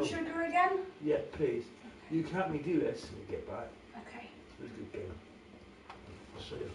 some sugar again? Yeah, please. You can help me do this when you get back. Okay. It was a good game. I'll show you.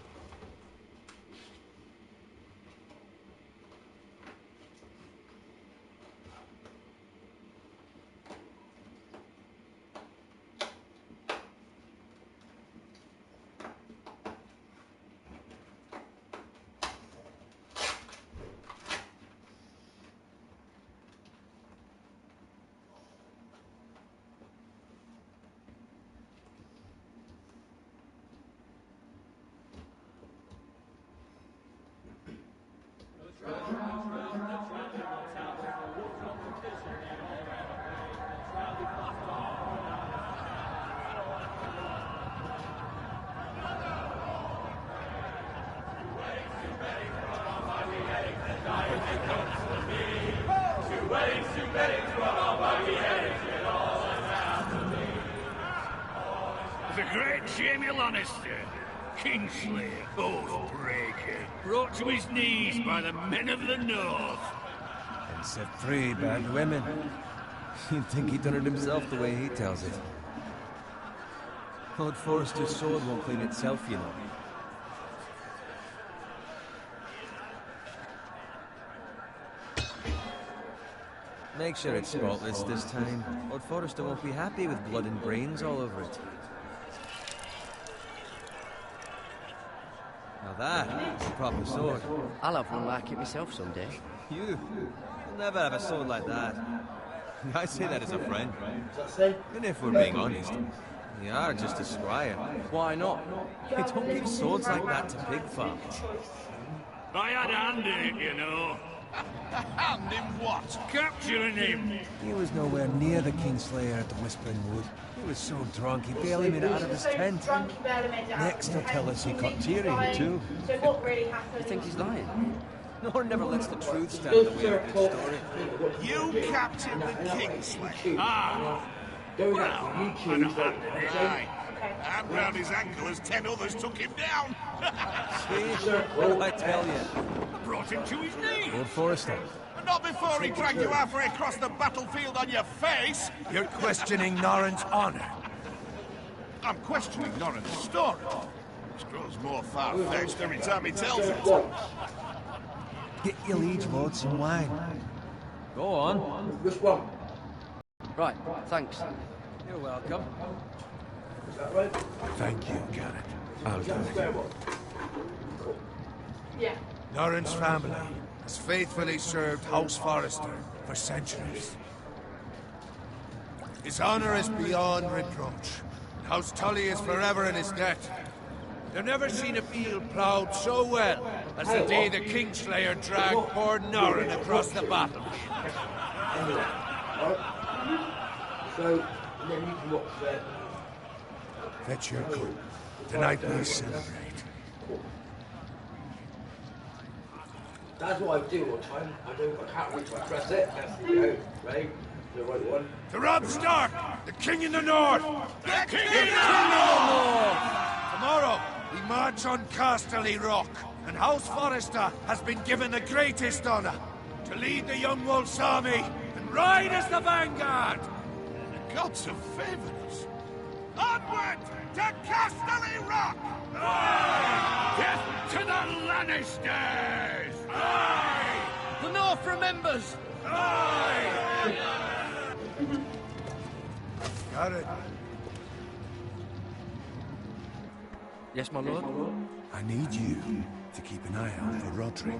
The great Jamie Lannister, Kingslayer, Oathbreaker, brought to his knees by the men of the North. And set free by the women. You'd think he'd done it himself the way he tells it. Lord Forrester's sword won't clean itself, you know. Make sure it's spotless this time. Lord Forrester won't be happy with blood and brains all over it. Now that's a proper sword. I'll have one like it myself someday. You'll never have a sword like that. I say that as a friend. And if we're being honest, you are just a squire. Why not? They don't give swords like that to pig farmers. I had a hand in it, you know. Hand in what? Capturing him. He was nowhere near the Kingslayer at the Whispering Wood. He was so drunk he barely made it out of his tent. Next he'll tell us he caught Tyrion too. So what really happened? You think he's lying? No one never lets the truth stand in the way of a good story. You captured the Kingslayer. Ah, Going well, out I to YouTube. Aye. And round his ankle as 10 others took him down. See? What did I tell you? I brought him to his knees. Lord Forrester. And not before he dragged you halfway across the battlefield on your face. You're questioning Norrin's honor. I'm questioning Norrin's story. Which grows more far-fetched every time he tells it. Get your liege lord some wine. Go on. Which one? Right, thanks. You're welcome. Is that right? Thank you, Garrett. I'll do it. Fair one. Yeah. Norrin's family has faithfully served House Forrester for centuries. His honor is beyond reproach. House Tully is forever in his debt. They've never seen a field ploughed so well as the day the Kingslayer dragged poor Norrin across the battle. So, then you can watch that. Fetch your coat. Tonight we celebrate. That's what I do all the time. I can't wait to press it. That's the go. Right? The right one. To Robb Stark, the King in the North! The King in the North! Tomorrow, we march on Casterly Rock, and House Forrester has been given the greatest honor to lead the Young Wolf's army and ride as the vanguard! The gods have favored us. Onward to Casterly Rock! Aye! Death to the Lannisters! Aye! The North remembers! Aye! Got it. Yes, my lord? I need you to keep an eye out for Roderick.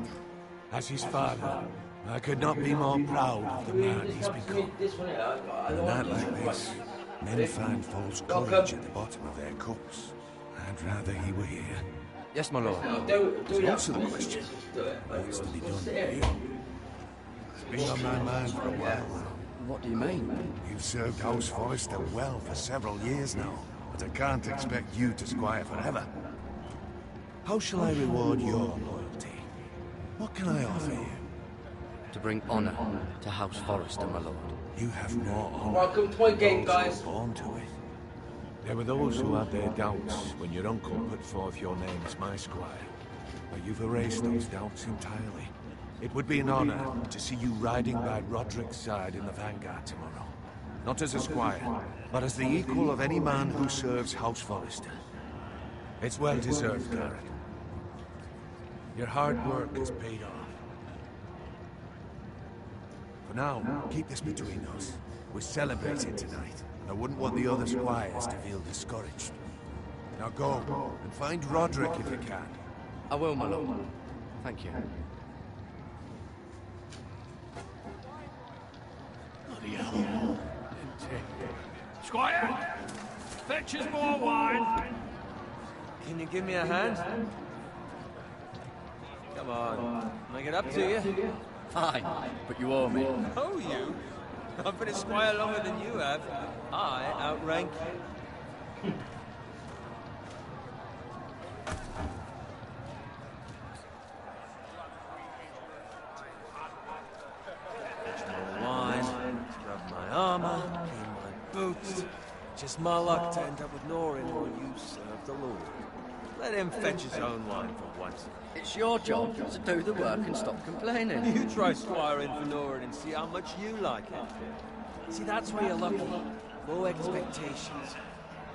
As his father, I could not be more proud of the man he's become. This one here, On a night like this, men find false courage at the bottom of their cups. I'd rather he were here. Yes, my lord. There's also the question, what's to be done with you? It's been on my mind for a while now. What do you mean? You've served House Forrester well for several years now, but I can't expect you to squire forever. How shall I reward your loyalty? What can I offer you? To bring honor to House Forrester, my lord. You have more honor. Welcome to my game, Those who guys. were born to it. There were those who had their doubts when your uncle put forth your name as my squire. But you've erased those doubts entirely. It would be an honor to see you riding by Roderick's side in the vanguard tomorrow. Not as a squire, but as the equal of any man who serves House Forrester. It's well deserved, Garrett. Your hard work has paid off. For now, keep this between us. We're celebrating tonight. I wouldn't want the other squires to feel discouraged. Now go, and find Roderick if you can. I will, my lord. Thank you. Bloody hell. Squire! Fetch us more wine! Can you give me a hand? Come on. Make it up to you. Fine, but you owe me. Oh, you? I've been a squire longer than you have. I outrank you. Fetch my wine, scrub my armor, clean my boots. Just my luck to end up with Norin while you serve the Lord. Let him fetch his own wine for once. It's your job to do the work and stop complaining. You try squiring for Norin and see how much you like it. See, that's where you're lucky. Low expectations.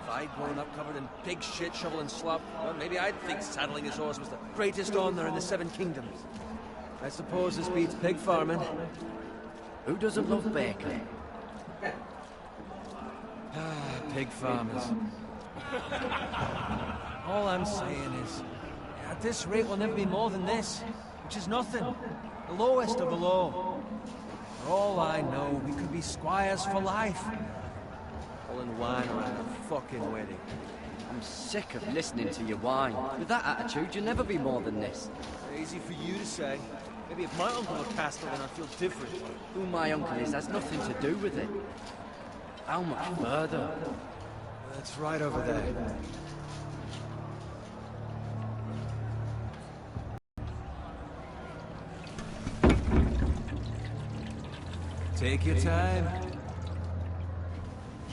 If I'd grown up covered in pig shit, shovel and slop, well, maybe I'd think saddling his horse was the greatest honor in the Seven Kingdoms. I suppose this beats pig farming. Who doesn't love bacon? Pig farmers. All I'm saying is, at this rate we'll never be more than this, which is nothing. The lowest of the low. For all I know, we could be squires for life. Pulling wine around a fucking wedding. I'm sick of listening to your whine. With that attitude, you'll never be more than this. Easy for you to say. Maybe if my uncle were Castellan, I'd feel different. Who my uncle is has nothing to do with it. How much further? That's right over there. Take your time.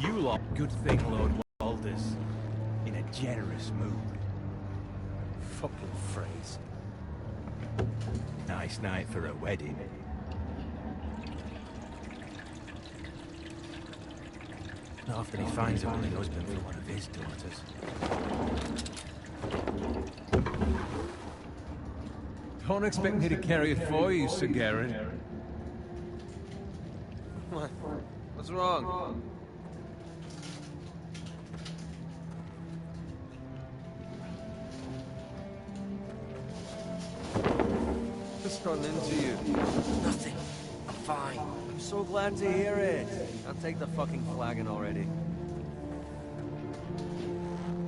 You lot, good thing Lord Walder's in a generous mood. Fucking phrase. Nice night for a wedding. Not often he finds a willing husband for one of his daughters. Don't expect me to carry it for you, Sir Garrett. What? What's wrong? Just run into you. Nothing. I'm fine. I'm so glad to hear it. I'll take the fucking flagon already.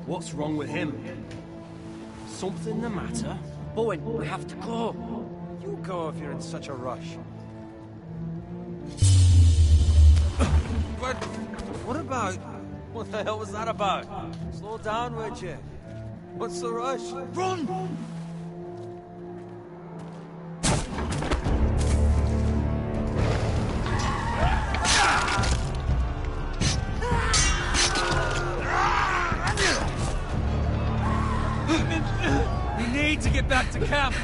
What's wrong with him? Something the matter? Bowen, we have to go. You go if you're in such a rush. But what about? What the hell was that about? Slow down, would you? What's the rush? Run! We need to get back to camp.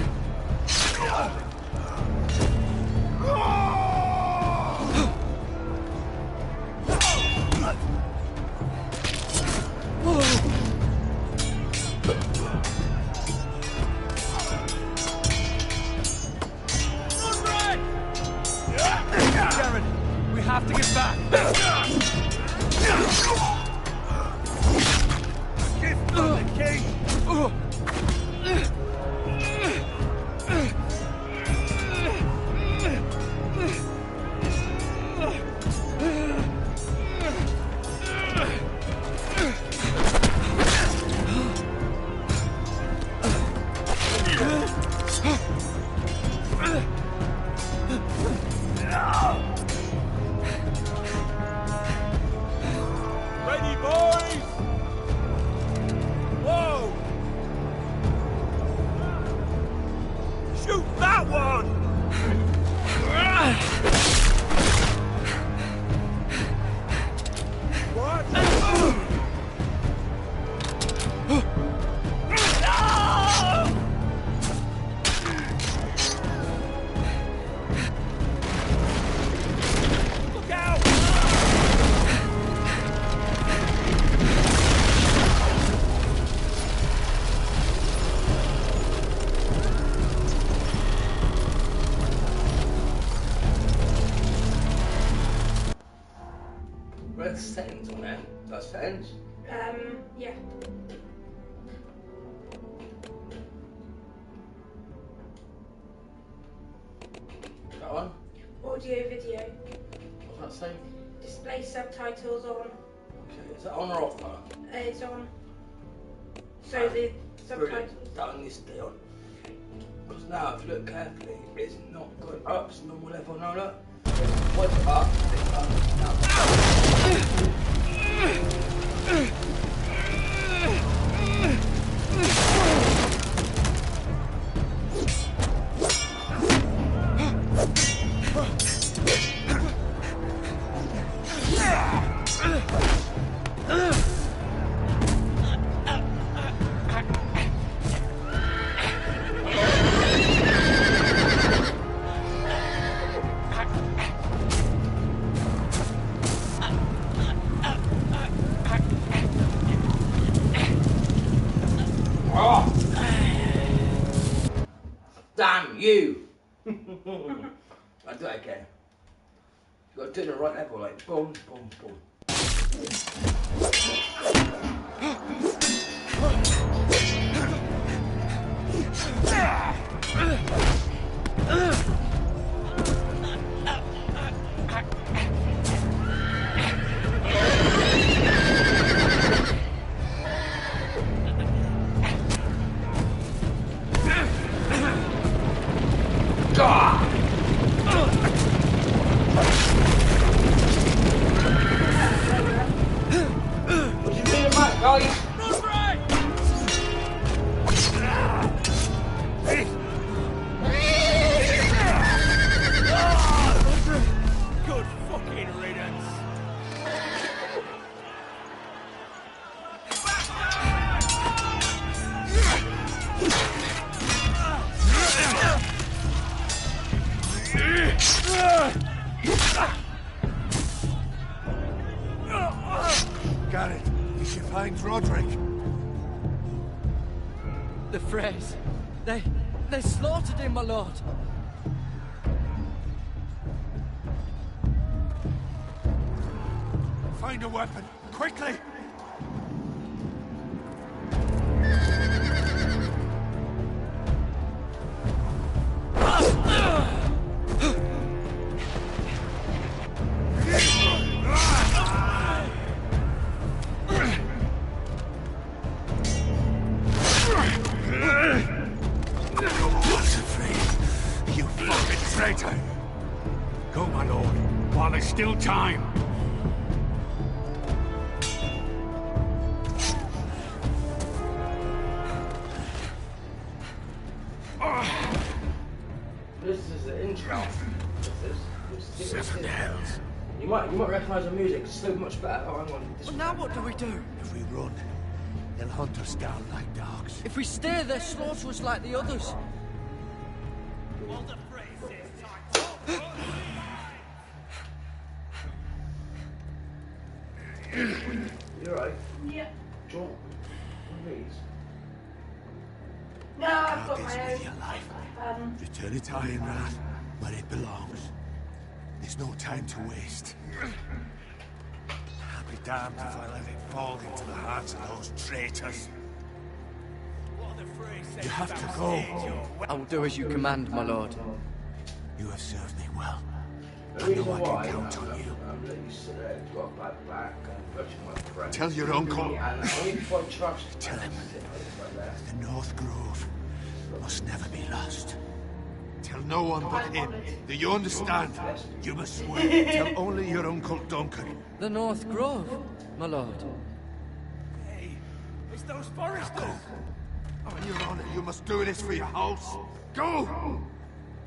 Jared, we have to get back. Gift from the king! Ready, boys? Whoa! Shoot that one! What? Look out! That's sense. Yeah. That one? Audio video. What's that say? Display subtitles on. Okay, is that on or off? It's on. So the subtitles. That needs to stay on. Because now, if you look carefully, it's not going up, it's normal level. No, look. What's up? It's up. Damn you! I'll do it again. You've got to do it the right level, like boom, boom, boom. What you doing, Matt, guys? Good fucking riddance. Garrett, you should find Roderick. The Freys. They slaughtered him, my lord. Find a weapon, quickly! You fucking traitor! Go, my lord, while there's still time. This is the intro. Seven hells. You might recognise the music. It's so much better. Oh, hang on. Well, now what do we do? If we run, they'll hunt us down like dogs. If we stay, they'll slaughter us like the others. You're right. Yeah. Do you want one of these? No, I've got This my with own. your life. Return it to Ironrath, where it belongs. There's no time to waste. I'll be damned if I let it fall into the hands of those traitors. You have to go. I will do as you command, my lord. You have served me well. The I reason know I why can count on you. I'm letting you sit there, you've got a bad back, and touching my friend. Tell your uncle. And only if I trust. Tell him the North Grove must never be lost. Tell no one but him. Do you understand? You must swear. Tell only your Uncle Duncan. The North Grove, my lord. Hey, it's those foresters. On your honor, you must do this for your house. Go!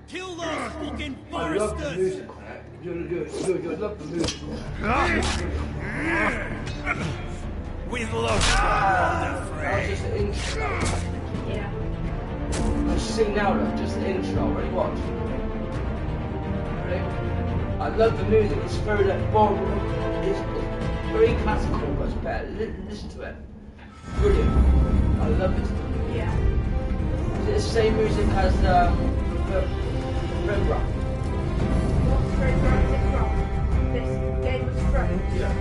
Kill those fucking I love the foresters. music on it. You love the music on it. With love, Brother That was Frey. just the intro. Yeah. Just sing now, look, just the intro. Ready, watch. Ready? I love the music. It's very like bold. It's very classical, but it's better. Listen to it. Brilliant. I love it. Yeah. Is it the same music as Rembrandt? What's Fred Brown is from? This Game of Thrones? Yeah.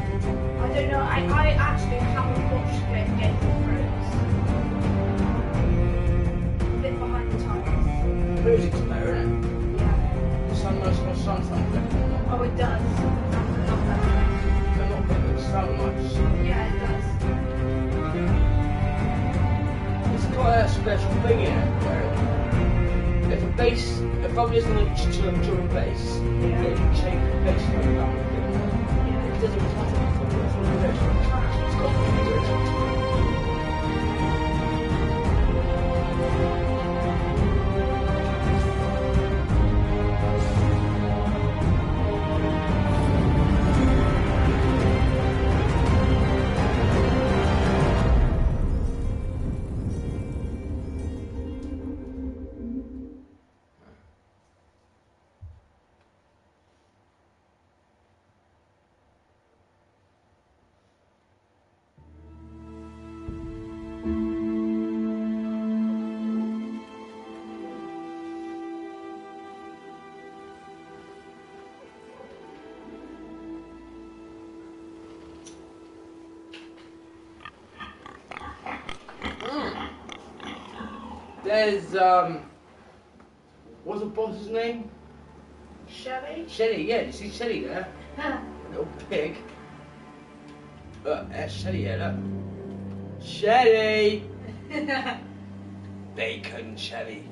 I don't know. I actually haven't watched Game of Thrones. A bit behind the times. Music's better, isn't it? Yeah. Sunrise or sunshine. Oh, it does. Not that They're not better, it's so much. Yeah, it does. It's got a special thing in it where if a bass, if I'm listening to a bass, Yeah. you can change the bass like that. It doesn't matter for the bass. It's got music. There's, what's the boss's name? Shelly? Shelly, yeah, you see Shelly there? Little pig. Look, that's Shelly here, look. Shelly! Bacon, Shelly.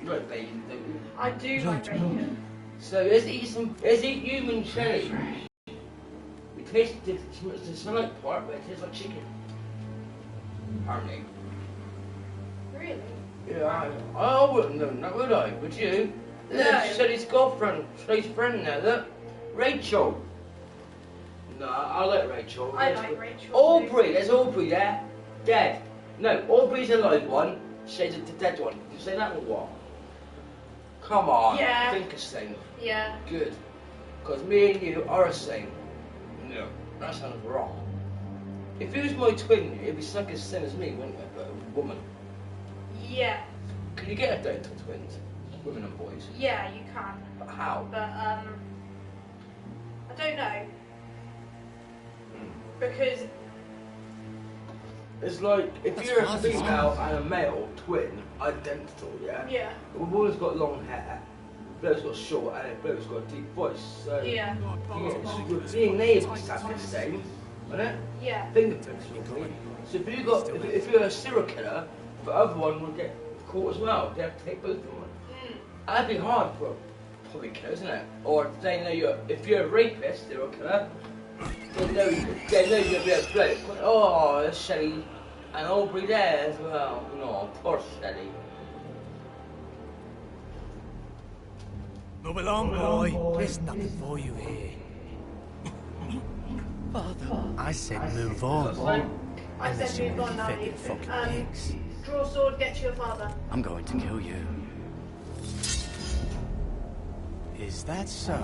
You like bacon, don't you? I do like bacon. So let's eat human Shelly. We tasted the salad part, but it tastes like chicken. Apparently. Really? Yeah, I wouldn't know that, would I? Would you? No. Look, Shelly's girlfriend, Shelly's friend now, look. Rachel. No, I like Rachel. I like Rachel. Aubrey, there's Aubrey there. Dead. No, Aubrey's a live one, Shelly's the dead one. Did you say that or what? Come on, Yeah. think a thing. Yeah. Good. Because me and you are a same. No, that sounds wrong. If he was my twin, it'd be like the same as me, wouldn't it? But a woman. Yeah. Can you get identical twins? Women and boys? Yeah, you can. But how? But, I don't know. Because... It's like, if That's you're a fine. female and a male twin, identical, yeah? Yeah. A woman's got long hair, bloke's got short, and a bloke's got a deep voice. So, Yeah. so your DNA is exactly the same, isn't it? Yeah. Fingerprints, probably. So if you're a serial killer, the other one will get caught as well. They have to take both of them. That'd be hard for a public killer, isn't it? Or they know if you're a rapist, serial killer, they know you're going to be a bloke. Oh, there's Shelly and Aubrey there as well. No, poor Shelly. Move along, boy. There's nothing for you here. Father. I said move on. I Unless said you move want on to now, be fed Ethan. the fucking pigs. Draw sword, get to your father. I'm going to kill you. Is that so?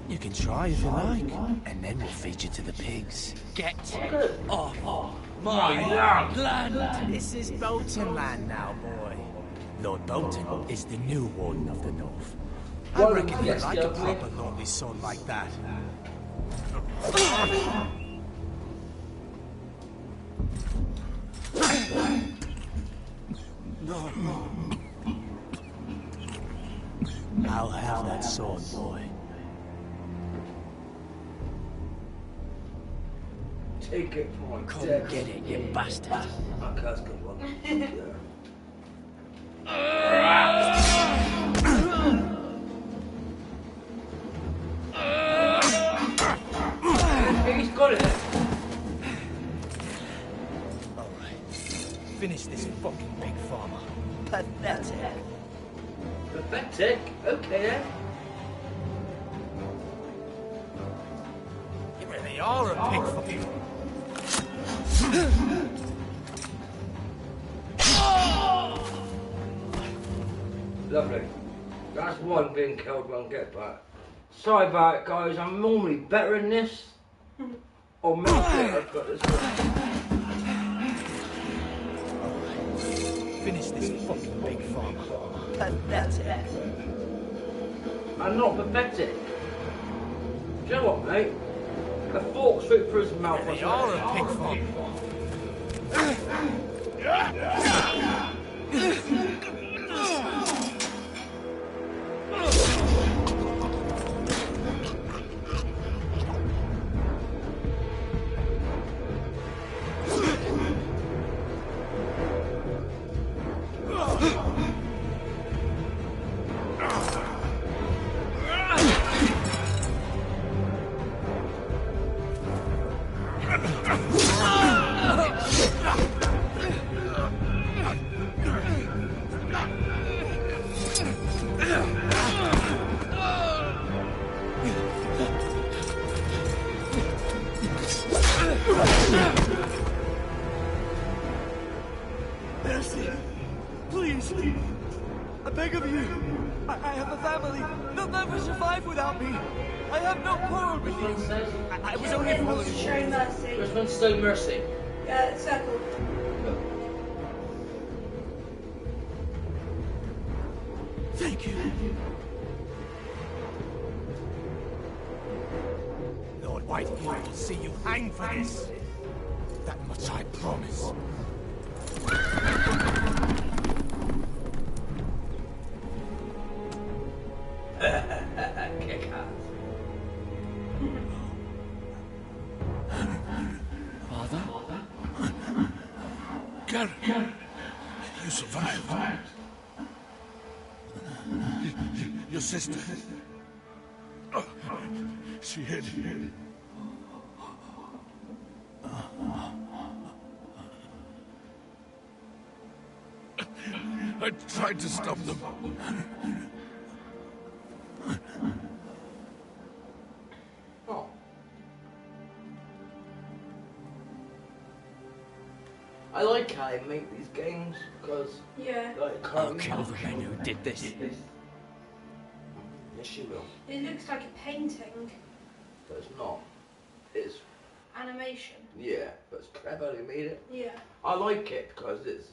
You can try if you like, and then we'll feed you to the pigs. Get off my land! This is Bolton land now, boy. Lord Bolton is the new Warden of the North. I Well, reckon you'd yes, like a yeah, proper lonely son like that. I'll have that sword, boy. Take it from my Come dead. get it, you bastard. Okay, that's a good one. He's got it. Alright. Finish this fucking big farmer. Pathetic. Pathetic. Okay then. You really are a pig fucking... Lovely. That's one being killed, one get back. Sorry about it, guys. I'm normally better in this. Or maybe I've got this one. Finish this fucking big farmer. Pathetic. I'm not pathetic. you know what, mate? A fork straight through his mouth. They are a pig farm. Mercy! Please! I beg of you! I have a family! They'll never survive without me! I have no quarrel with you! I was only following Show you. mercy. Which one's still mercy? Circle. Thank you. Lord Whitehill will see you hang for this. That much I promise. Kick ass. Father? Garrett, you survived. Your sister. Oh, she hid. I tried to stop them. Oh. I like how they make these games because Yeah. like I'll kill the men who did this. Yes, you will. It looks like a painting. But it's not. It's Animation. yeah, but it's clever. They made it. Yeah. I like it because it's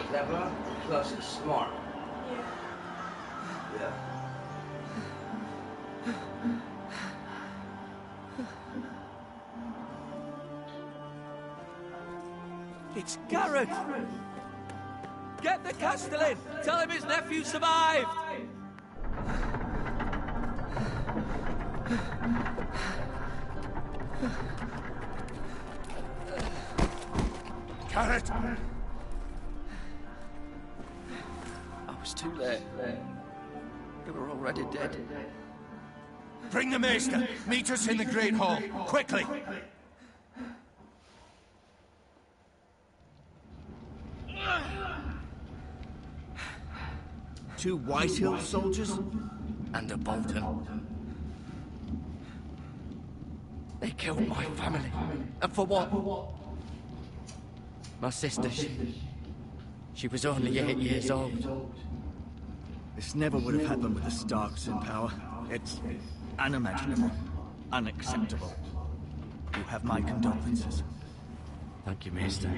clever plus it's smart. Yeah. Yeah. It's Garrett! Get the Castellan! Tell him his nephew survived! Garrett! I was too late. They were already dead. Bring the maester! Meet us in the Great Hall! Quickly! Two Whitehill soldiers? And a Bolton. They killed my family. And for what? My sister, she was only 8 years old. This never would have happened with the Starks in power. It's unimaginable. Unacceptable. You have my condolences. Thank you, Maester.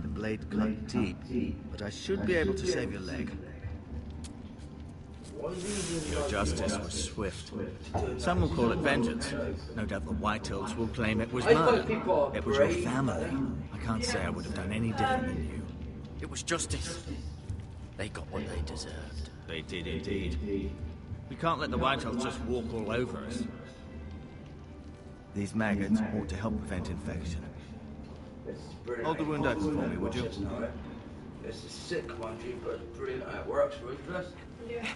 The blade cut deep, but I should be able to save your leg. Your justice was swift. Some will call it vengeance. No doubt the Whitehills will claim it was murder. It was your family. I can't say I would have done any different than you. It was justice. They got what they deserved. They did indeed. We can't let the Whitehills just walk all over us. These maggots ought to help prevent infection. Hold the wound open for me, would you? This is sick, mind you, but it's brilliant how it works, ruthless. Yeah.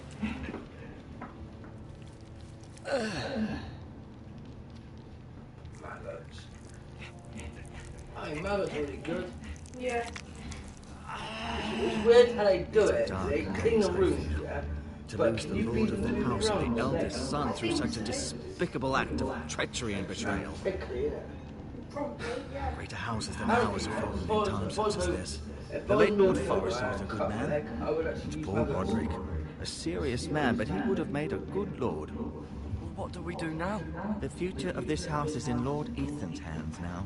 Mallards. I mean, Mallards really good. Yeah. It's weird how they do it. Dark They and clean the deep. rooms, yeah? To But lose can the you lord beat of the them house of around the all eldest day? son through such a despicable act of treachery and betrayal. Quickly, yeah. Probably, yeah. Greater houses than ours have fallen in times such as this. The late Lord Forrester was a good man. And poor Roderick, a serious man, but he would have made a good lord. What do we do now? The future of this house is in Lord Ethan's hands now,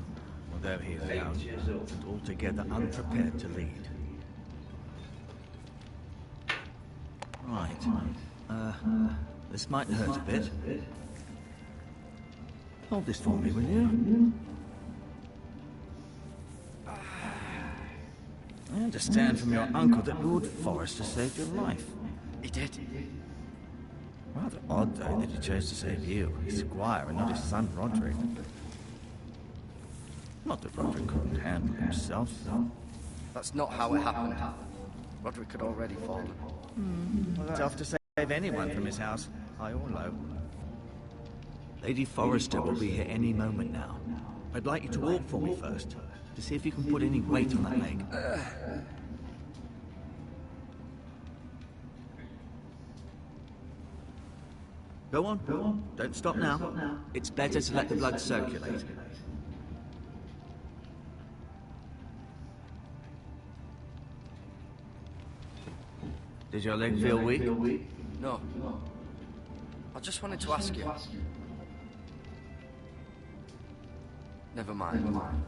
although he is young and altogether unprepared to lead. Right. This might hurt a bit. Hold this for me, will you? I understand from your uncle that Lord Forrester saved your life. He did. Rather odd, though, that he chose to save you, his squire, and not his son, Roderick. Not that Roderick couldn't handle himself, though. That's not how it happened. Roderick had already fallen. Well, that's tough to save anyone from his house, high or low. Lady Forrester will be here any moment now. I'd like you to walk for me first, to see if you can put any weight on that leg. Go on. Don't stop now. It's better to let the blood circulate. Did your leg feel weak? No. I just wanted to ask you. Never mind.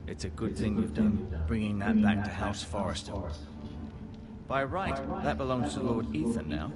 It's a good thing you've done, bringing that back to House Forrester. By right, that belongs to Lord Ethan now.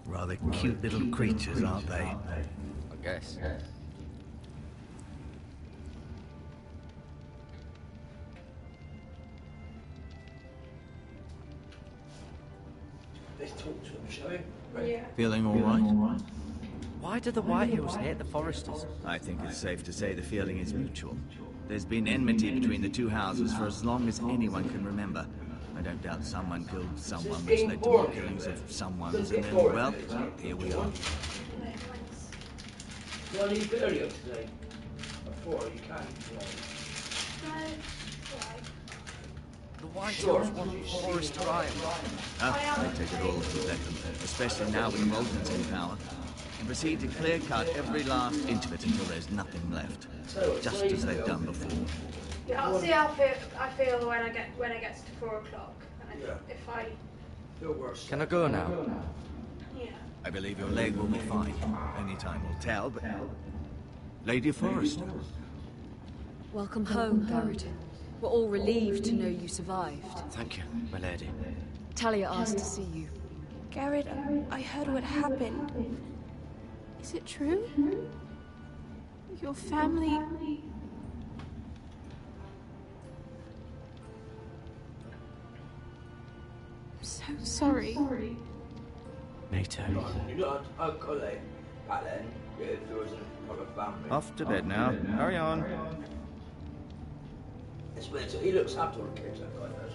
Rather cute little creatures, aren't they? I guess. Let's talk to him, shall we? Yeah. Feeling all right? Why do the Whitehills hate the Forresters? I think it's safe to say the feeling is mutual. There's been enmity between the two houses for as long as anyone can remember. I don't doubt someone killed someone, which led to more killings of someone's, and then, well, here we are. You want to leave earlier today? Before you can. The Whitehills want Forrester Iron. They take it all if you let them, especially now with Walton's in power, and proceed to clear-cut every last inch of it until there's nothing left, just as they've done before. Yeah, I'll see how I feel when it gets to 4 o'clock. And if I Feel worse. Can I go now? yeah. I believe your leg will be fine. Only time will tell, but... Lady Forrester. Welcome home, Garrett. We're all relieved to know you survived. Thank you, my lady. Talia asked to see you. Garrett, I heard what happened. Is it true? Your family... I'm so sorry. Me too. You got a colleague back then, if there wasn't a family. Off to bed now. Hurry on. It's weird, so he looks after all the kids, that guy does.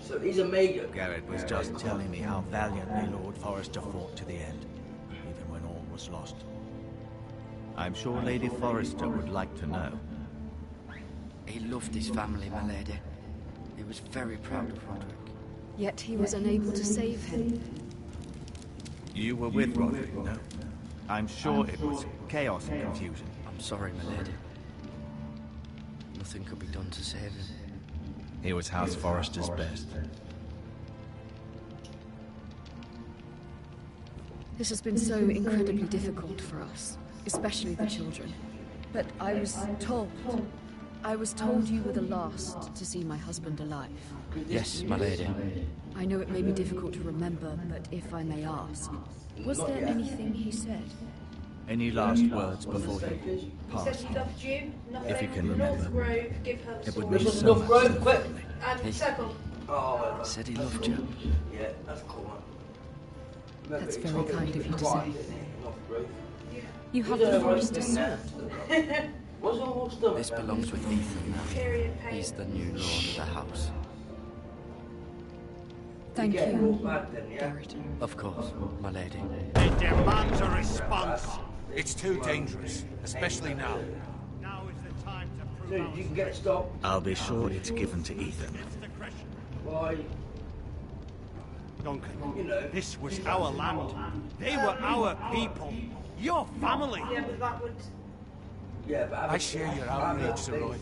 So he's a major. Garrett was just telling me how valiantly Lord Forrester fought to the end, even when all was lost. I'm sure Lady Forrester would like to know. He loved his family, my lady. He was very proud of Roderick. Yet he was unable to save him. You were with Roderick, no? I'm sure it was chaos and confusion. I'm sorry, my lady. Nothing could be done to save him. He was House Forrester's best. This has been so incredibly difficult for us, especially the children. But I was told you were the last to see my husband alive. Yes, my lady. I know it may be difficult to remember, but if I may ask, was there anything he said? Any last words before he He said passed? he loved you. Nothing. If you can North remember. Grove, give her the It would sword. mean so much to the family. And second. Oh, Said he loved you. yeah, that's cool, man. Remember, That's he very told me kind of you to quiet, say. didn't he? North Grove. You have He's the a Forrester's roasting sword. net. What's all what's done? This belongs with Ethan now. Period pain. He's the new lord of the house. Thank Yeah, all you, bad then, yeah? Garrett. Of course, my lady. It demands a response. It's too dangerous, especially now. Now is the time to prove Dude, you can get stopped. I'll be sure it's given to Ethan. Why? Duncan, You know. this was our land. They were our people. Your family. Yeah, but that would. Yeah, but I share your outrage, Sir Roy.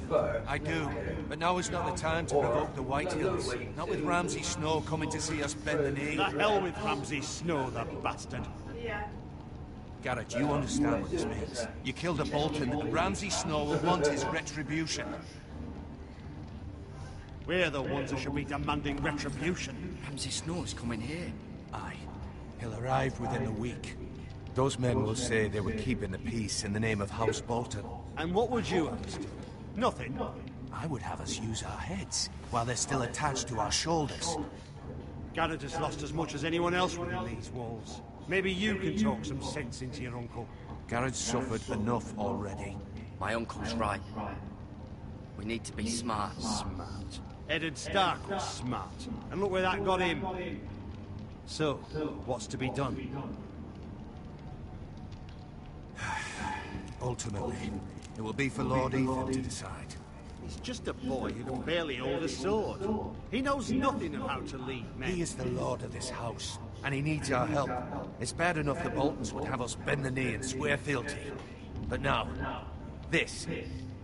I do. But now is not the time to provoke the White Hills. Not with Ramsay Snow coming to see us bend the knee. The hell with Ramsay Snow, the bastard. Yeah. Garrett, you understand what this means. You killed a Bolton, and Ramsay Snow will want his retribution. We're the ones who should be demanding retribution. Ramsay Snow's coming here. Aye. He'll arrive within a week. Those men will say they were keeping the peace in the name of House Bolton. And what would you ask? Nothing. I would have us use our heads, while they're still attached to our shoulders. Garrett has lost as much as anyone else within these walls. Maybe you can talk some sense into your uncle. Garrett's suffered enough already. My uncle's right. We need to be smart. Smart. Eddard Stark was smart. And look where that got him. So, what's to be done? Ultimately, it will be for Lord Ethan to decide. He's just a boy who can barely hold a sword. He knows nothing of how to lead men. He is the lord of this house, and he needs our help. It's bad enough the Boltons would have us bend the knee and swear fealty. But now, this.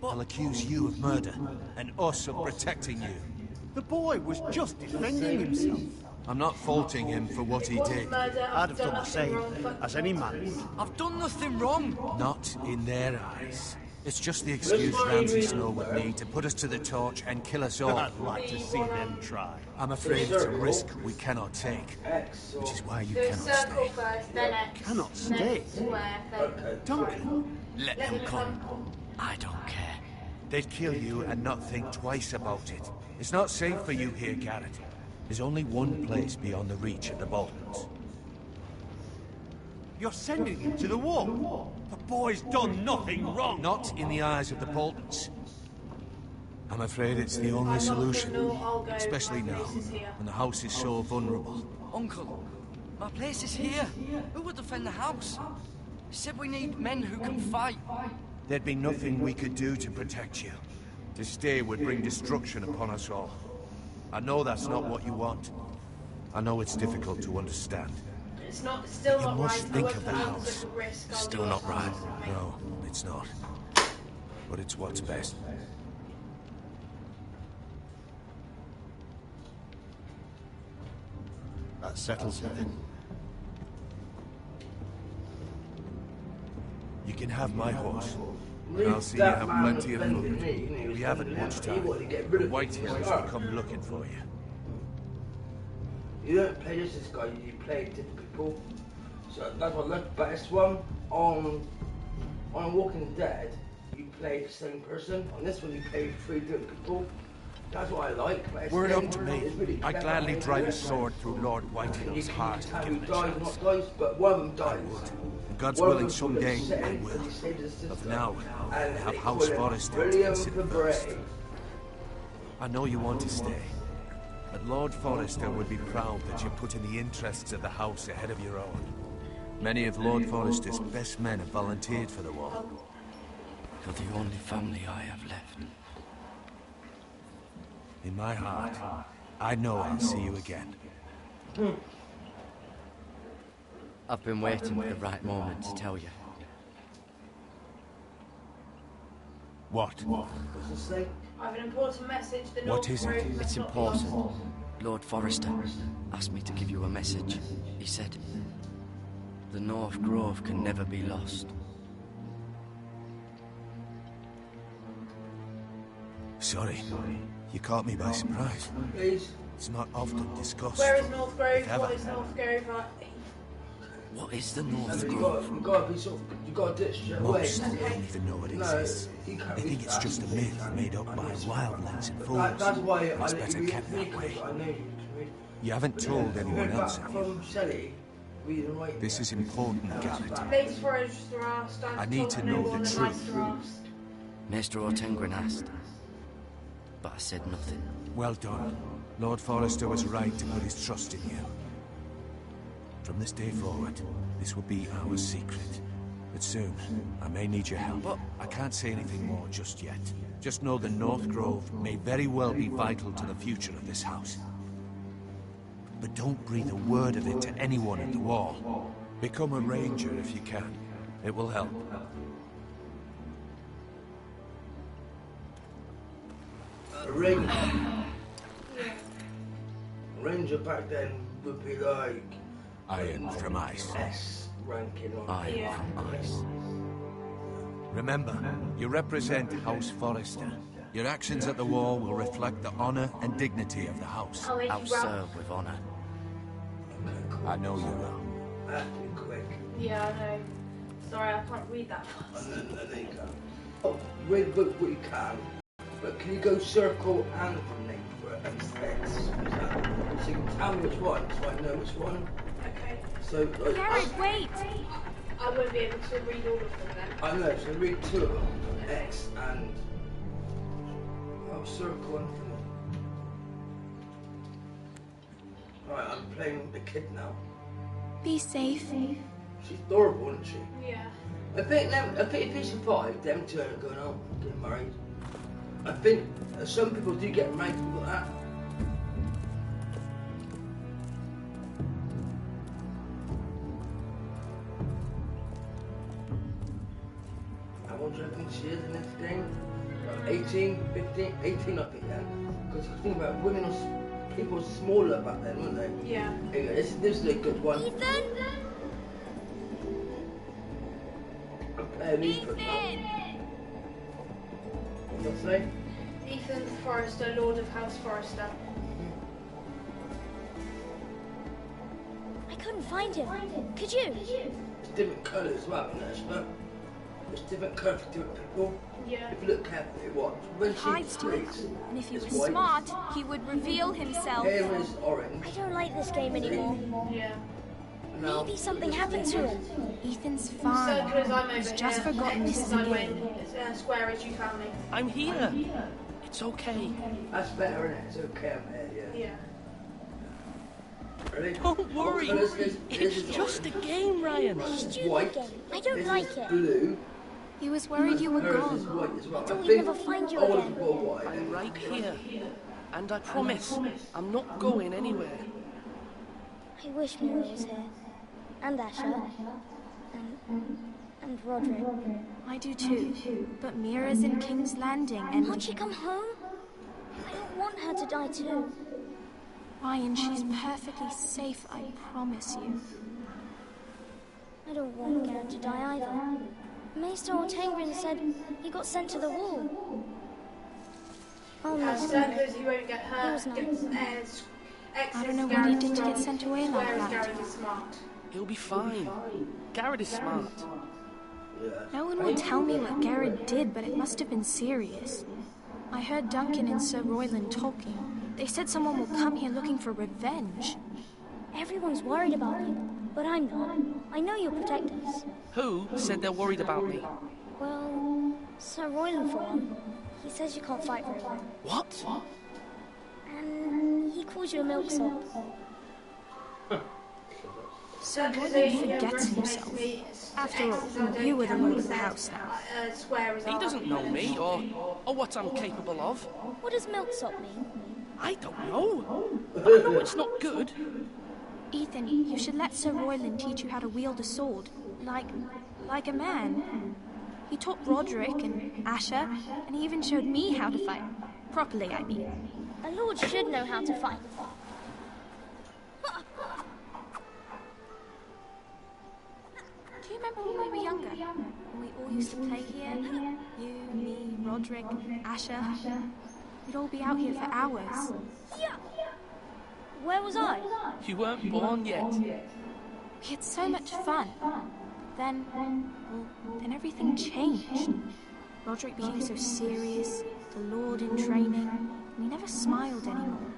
I'll accuse you of murder, and us of protecting you. The boy was just defending himself. I'm not faulting him for what he did. I'd have done the same, as any man would. I've done nothing wrong. Not in their eyes. It's just the excuse Ramsay Snow would need to put us to the torch and kill us all. I'd like to see them try. I'm afraid it's a risk we cannot take, which is why you cannot stay. Cannot stay? Duncan? Let them come. I don't care. They'd kill you and not think twice about it. It's not safe for you here, Garrett. There's only one place beyond the reach of the Boltons. You're sending him to the war? The boy's done nothing wrong. Not in the eyes of the Boltons. I'm afraid it's the only solution, especially now, when the house is so vulnerable. Uncle, my place is here. Who would defend the house? He said we need men who can fight. There'd be nothing we could do to protect you. To stay would bring destruction upon us all. I know that's not what you want. I know it's difficult to understand. It's not. It's still You not must right. think of the house. Still not right. No, it's not. But it's what's best. That settles it then. You can have my horse. And I'll see you have plenty of food. We haven't much time. The White Hills will come looking for you. You don't play just this guy, you play different people. So that's what I like about this one. On Walking Dead, you play the same person. On this one, you play 3 different people. That's what I like. Were it up to me, I'd gladly drive a sword through Lord Whitehill's heart and give him a chance. But one of them dies. I would. And God's willing, someday I will. But for now, I have House Forrester to consider first. I know you want to stay. But Lord Forrester would be proud that you put in the interests of the house ahead of your own. Many of Lord Forrester's best men have volunteered for the war. You're the only family I have left. In my heart, I know I'll see you again. I've been waiting for the right moment to tell you. What? I have an important message. The What is it? It's important. Lord Forrester asked me to give you a message. He said, the North Grove can never be lost. Sorry. You caught me by surprise. It's not often discussed. Where is North Grove? if ever. What is North Grove? What is the North Grove? You gotta ditch straight away. Most don't even know it exists. They think it's just a myth made up by wildlings and fools. That's why It's better kept that way. You haven't told anyone else, have you? This is important, Garrett. Ladies Forrester asked. I need to know the truth. Maester Ortengren asked, but I said nothing. Well done. Lord Forrester was right to put his trust in you. From this day forward, this will be our secret. But soon, I may need your help. But I can't say anything more just yet. Just know the North Grove may very well be vital to the future of this house. But don't breathe a word of it to anyone at the Wall. Become a ranger if you can. It will help. A ranger. A ranger back then would be like... Iron from ice. S ranking on Iron from ice. Remember, you represent House Forrester. Your actions at the Wall will reflect the honor and dignity of the house. I'll serve with honor. I know you will. That's quick. Yeah, I know. Sorry, I can't read that fast. There you go. Oh, read what you can, but can you go circle and name for X? So you can tell me which one, so I know which one. Okay. So, like, Garrett, wait! I won't be able to read all of them then. I know, so read two of them. X and... Oh, circle and for Alright, I'm playing with the kid now. Be safe. She's adorable, isn't she? Yeah. I think if you survive, them two are going out, getting married. I think some people do get married like that. How old do you think she is in this game? About 18, 15, 18 I think then. Because I think about women or people were smaller back then, weren't they? Yeah. Anyway, this is a good one. Ethan! Ethan! What did I say? Ethan Forrester, Lord of House Forrester. I couldn't find him. Could you? It's different colours as well, isn't it? It's different colours for different people. Yeah. If you look carefully, watch. When He hides to it. And if he was smart, he would reveal himself. Here is orange. I don't like this game anymore. Yeah. No. Maybe something happened to him. Ethan's So fine. because I'm over He's just here, forgotten this X is a I game. win. It's square as you found me. I'm here. It's okay. That's better, isn't it? It's okay, I'm here, yeah. Yeah. Ready? Don't worry. It's just a game, Ryan. Stupid game. I don't like it. Blue. He was worried you were Hers is gone. white as well. I thought I we'd think never find you I want again. to go white. I'm right here. And I promise, I'm not going anywhere. I wish Mira was here. And Asher. And Roderick. I do too. But Mira's in King's Landing and... Won't she come home? I don't want her to die too. Ryan, she's perfectly safe, I promise you. I don't want Garrett to die either. Maester Ortangren said he got sent to the Wall. Oh, miss him. Because he won't get hurt. He was nice. I don't know what he did to get sent away like Square as that. Garrett is smart. He'll be fine. Garrett is smart. No one will tell me what Garrett did, but it must have been serious. I heard Duncan and Sir Royland talking. They said someone will come here looking for revenge. Everyone's worried about you, but I'm not. I know you'll protect us. Who said they're worried about me? Well, Sir Royland for one. He says you can't fight very well. What? And he calls you a milksop. Sir Royland forgets himself. After all, you were the lord of the house now. He doesn't know me or what I'm capable of. What does milksop mean? I don't know. I know it's not good. Ethan, you should let Sir Royland teach you how to wield a sword. Like a man. He taught Roderick and Asher, and he even showed me how to fight. Properly, I mean. A lord should know how to fight. Do you remember when we were younger? When we all used to play here? You, me, Roderick, Asher. We'd all be out here for hours. Yeah. Where was I? You weren't born yet. We had so much fun. Then everything changed. Roderick became so serious, the Lord in training, and he never smiled anymore.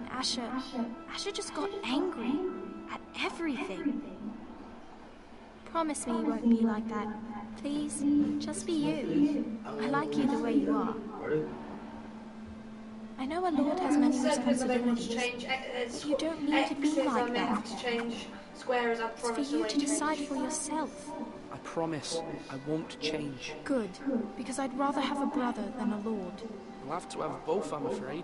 And Asher just got angry at everything. Promise me you won't be like that. Please, just be you. I like you the way you are. I know a lord has many responsibilities, but you don't need to be like that. To change square as I It's for promised you away to decide for yourself. I promise I won't change. Good, because I'd rather have a brother than a lord. You'll have to have both, I'm afraid.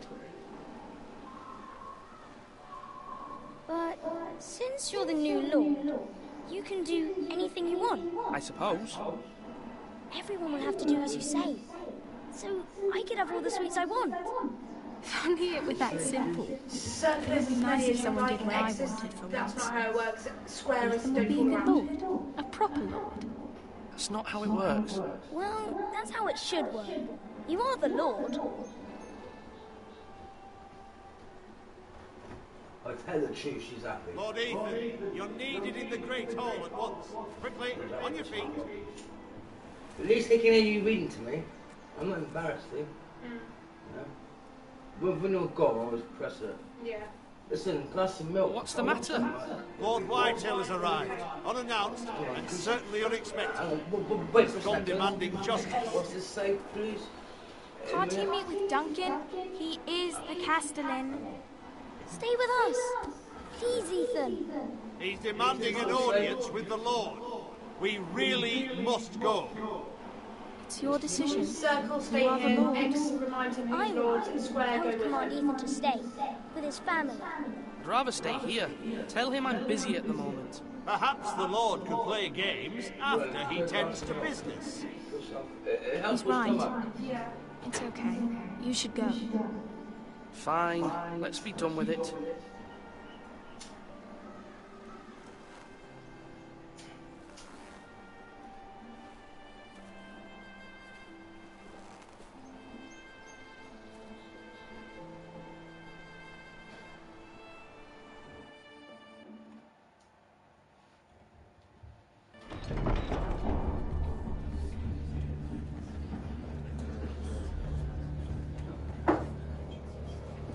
But since you're the new lord, you can do anything you want. I suppose. Everyone will have to do as you say. So I could have all the sweets I want. If only it were that simple. Circle It would be nice if someone like did what I X's, wanted for that's once. not how it works. Square is Ethan will be don't the fall lord. around. A proper lord. That's not how it works. Well, that's how it should work. You are the lord. I tell the truth, she's happy. Lord Ethan, you're needed in the Great Hall at once. Quickly, on your feet. At least they can hear you reading to me. I'm not embarrassed, eh? No? When you're gone, I always press it. Yeah. Listen, glass of milk. What's the matter? Lord Whitehill has arrived, unannounced and certainly unexpected. Wait He's for a come second. demanding justice. What's this say, please? Can't you meet with Duncan? He is the Castellan. Stay with us. Please, Ethan. He's demanding an audience with the Lord. We really must go. It's your decision. Circle stay You are the here. lord. X remind him I who's lord, and square I go would with command him. Ethan to stay with his family. I'd rather stay here. Tell him I'm busy at the moment. Perhaps the Lord could play games after he tends to business. He's right. It's okay. You should go. Fine. Let's be done with it.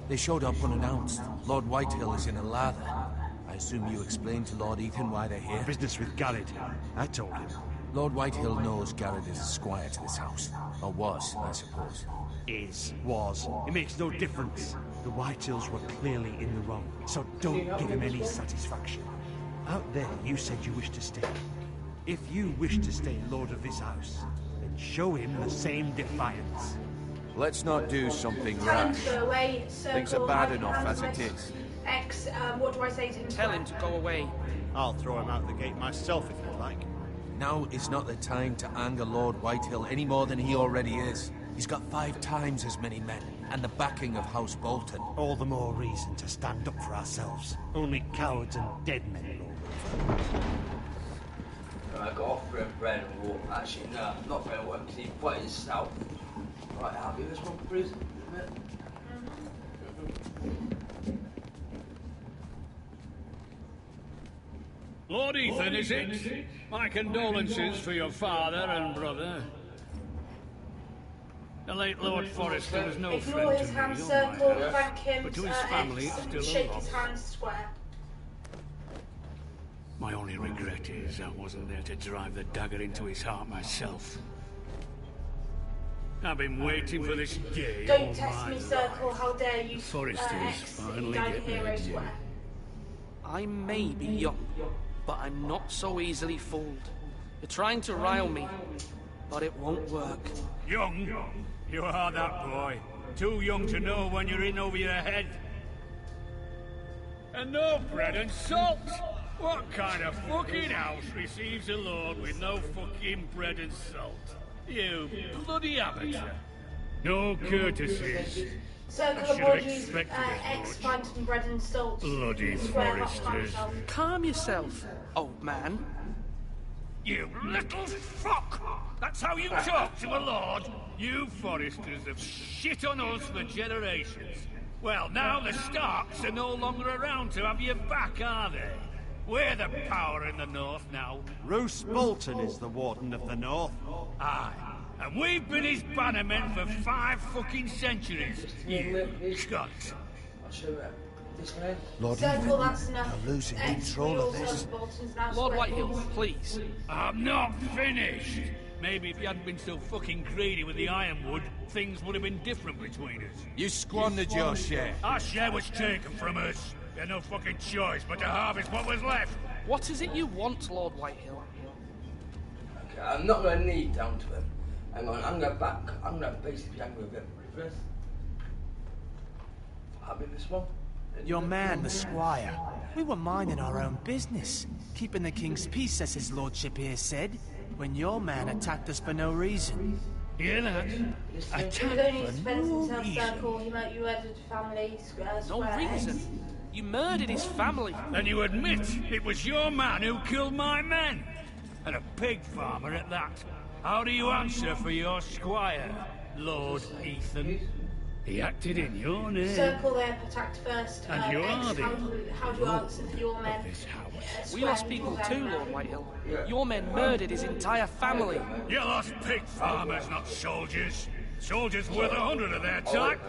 They showed up unannounced. Lord Whitehill is in a lather. I assume you explained to Lord Ethan why they're here? Business with Garrett. I told him. Lord Whitehill knows Garrett is a squire to this house. Or was, I suppose. Was. It makes no difference. The Whitehills were clearly in the wrong, so don't give him any satisfaction. Out there, you said you wished to stay. If you wish to stay Lord of this house, then show him the same defiance. Let's not do something Tell him rash. to go away. Circle, Things are bad hide enough hands as it with is. X, what do I say to him? Tell him to go away. I'll throw him out the gate myself if you like. Now is not the time to anger Lord Whitehill any more than he already is. He's got 5 times as many men, and the backing of House Bolton. All the more reason to stand up for ourselves. Only cowards and dead men will. I got off bread and water. Actually, no, not bread and water, because he put it in stout. Right, I'll give this one, please. Lord Ethan, is it? My condolences for your father and brother. The late Lord Forrester was no Ignore friend his to hand me, circle, all right. thank him, But to his family, X, it's still a shake loss. his hand square. My only regret is I wasn't there to drive the dagger into his heart myself. I've been waiting for this day all Don't test my me, life. Circle, how dare you, Forresters X, finally died get hero their due. square. I may be young, but I'm not so easily fooled. You're trying to rile me, but it won't work. Young? You are that boy. Too young to know when you're in over your head. And no bread and salt! What kind of fucking house receives a lord with no fucking bread and salt? You bloody amateur. No courtesies. Circle I should have apologies, expected X, as much. find some bread and salt. Bloody Square hot Forresters. himself. Calm yourself, old man. You little fuck! That's how you talk to a lord? You Forresters have shit on us for generations. Well, now the Starks are no longer around to have your back, are they? We're the power in the north now. Roose Bolton is the Warden of the North. Aye. And we've been his bannermen for 5 fucking centuries. You cunt. I'll show you this way. Lord Circle, Ethan, that's enough. you're losing X, control we of all this. know Bolton's now Lord square Whitehill, forward. please. I'm not finished. Maybe if you hadn't been so fucking greedy with the ironwood, things would have been different between us. You squandered your share. Our share was taken from us. We had no fucking choice but to harvest what was left. What is it you want, Lord Whitehill? I'm not going to kneel down to him. I'm going to basically be angry with him. Ready for this? Happy with this one? Your man, the squire. We were minding our own business, keeping the king's peace, as his lordship here said, when your man attacked us for no reason. Hear that? Attacked for no reason. Circle, you murdered family, No reason? You murdered his family. And you admit it was your man who killed my men? And a pig farmer at that. How do you answer for your squire, Lord Ethan? He acted in your name. Circle there attacked first. And you are the how do you answer for your men? We lost people too, Lord Whitehill. Your men murdered his entire family. You lost pig farmers, not soldiers. Soldiers worth 100 of their type.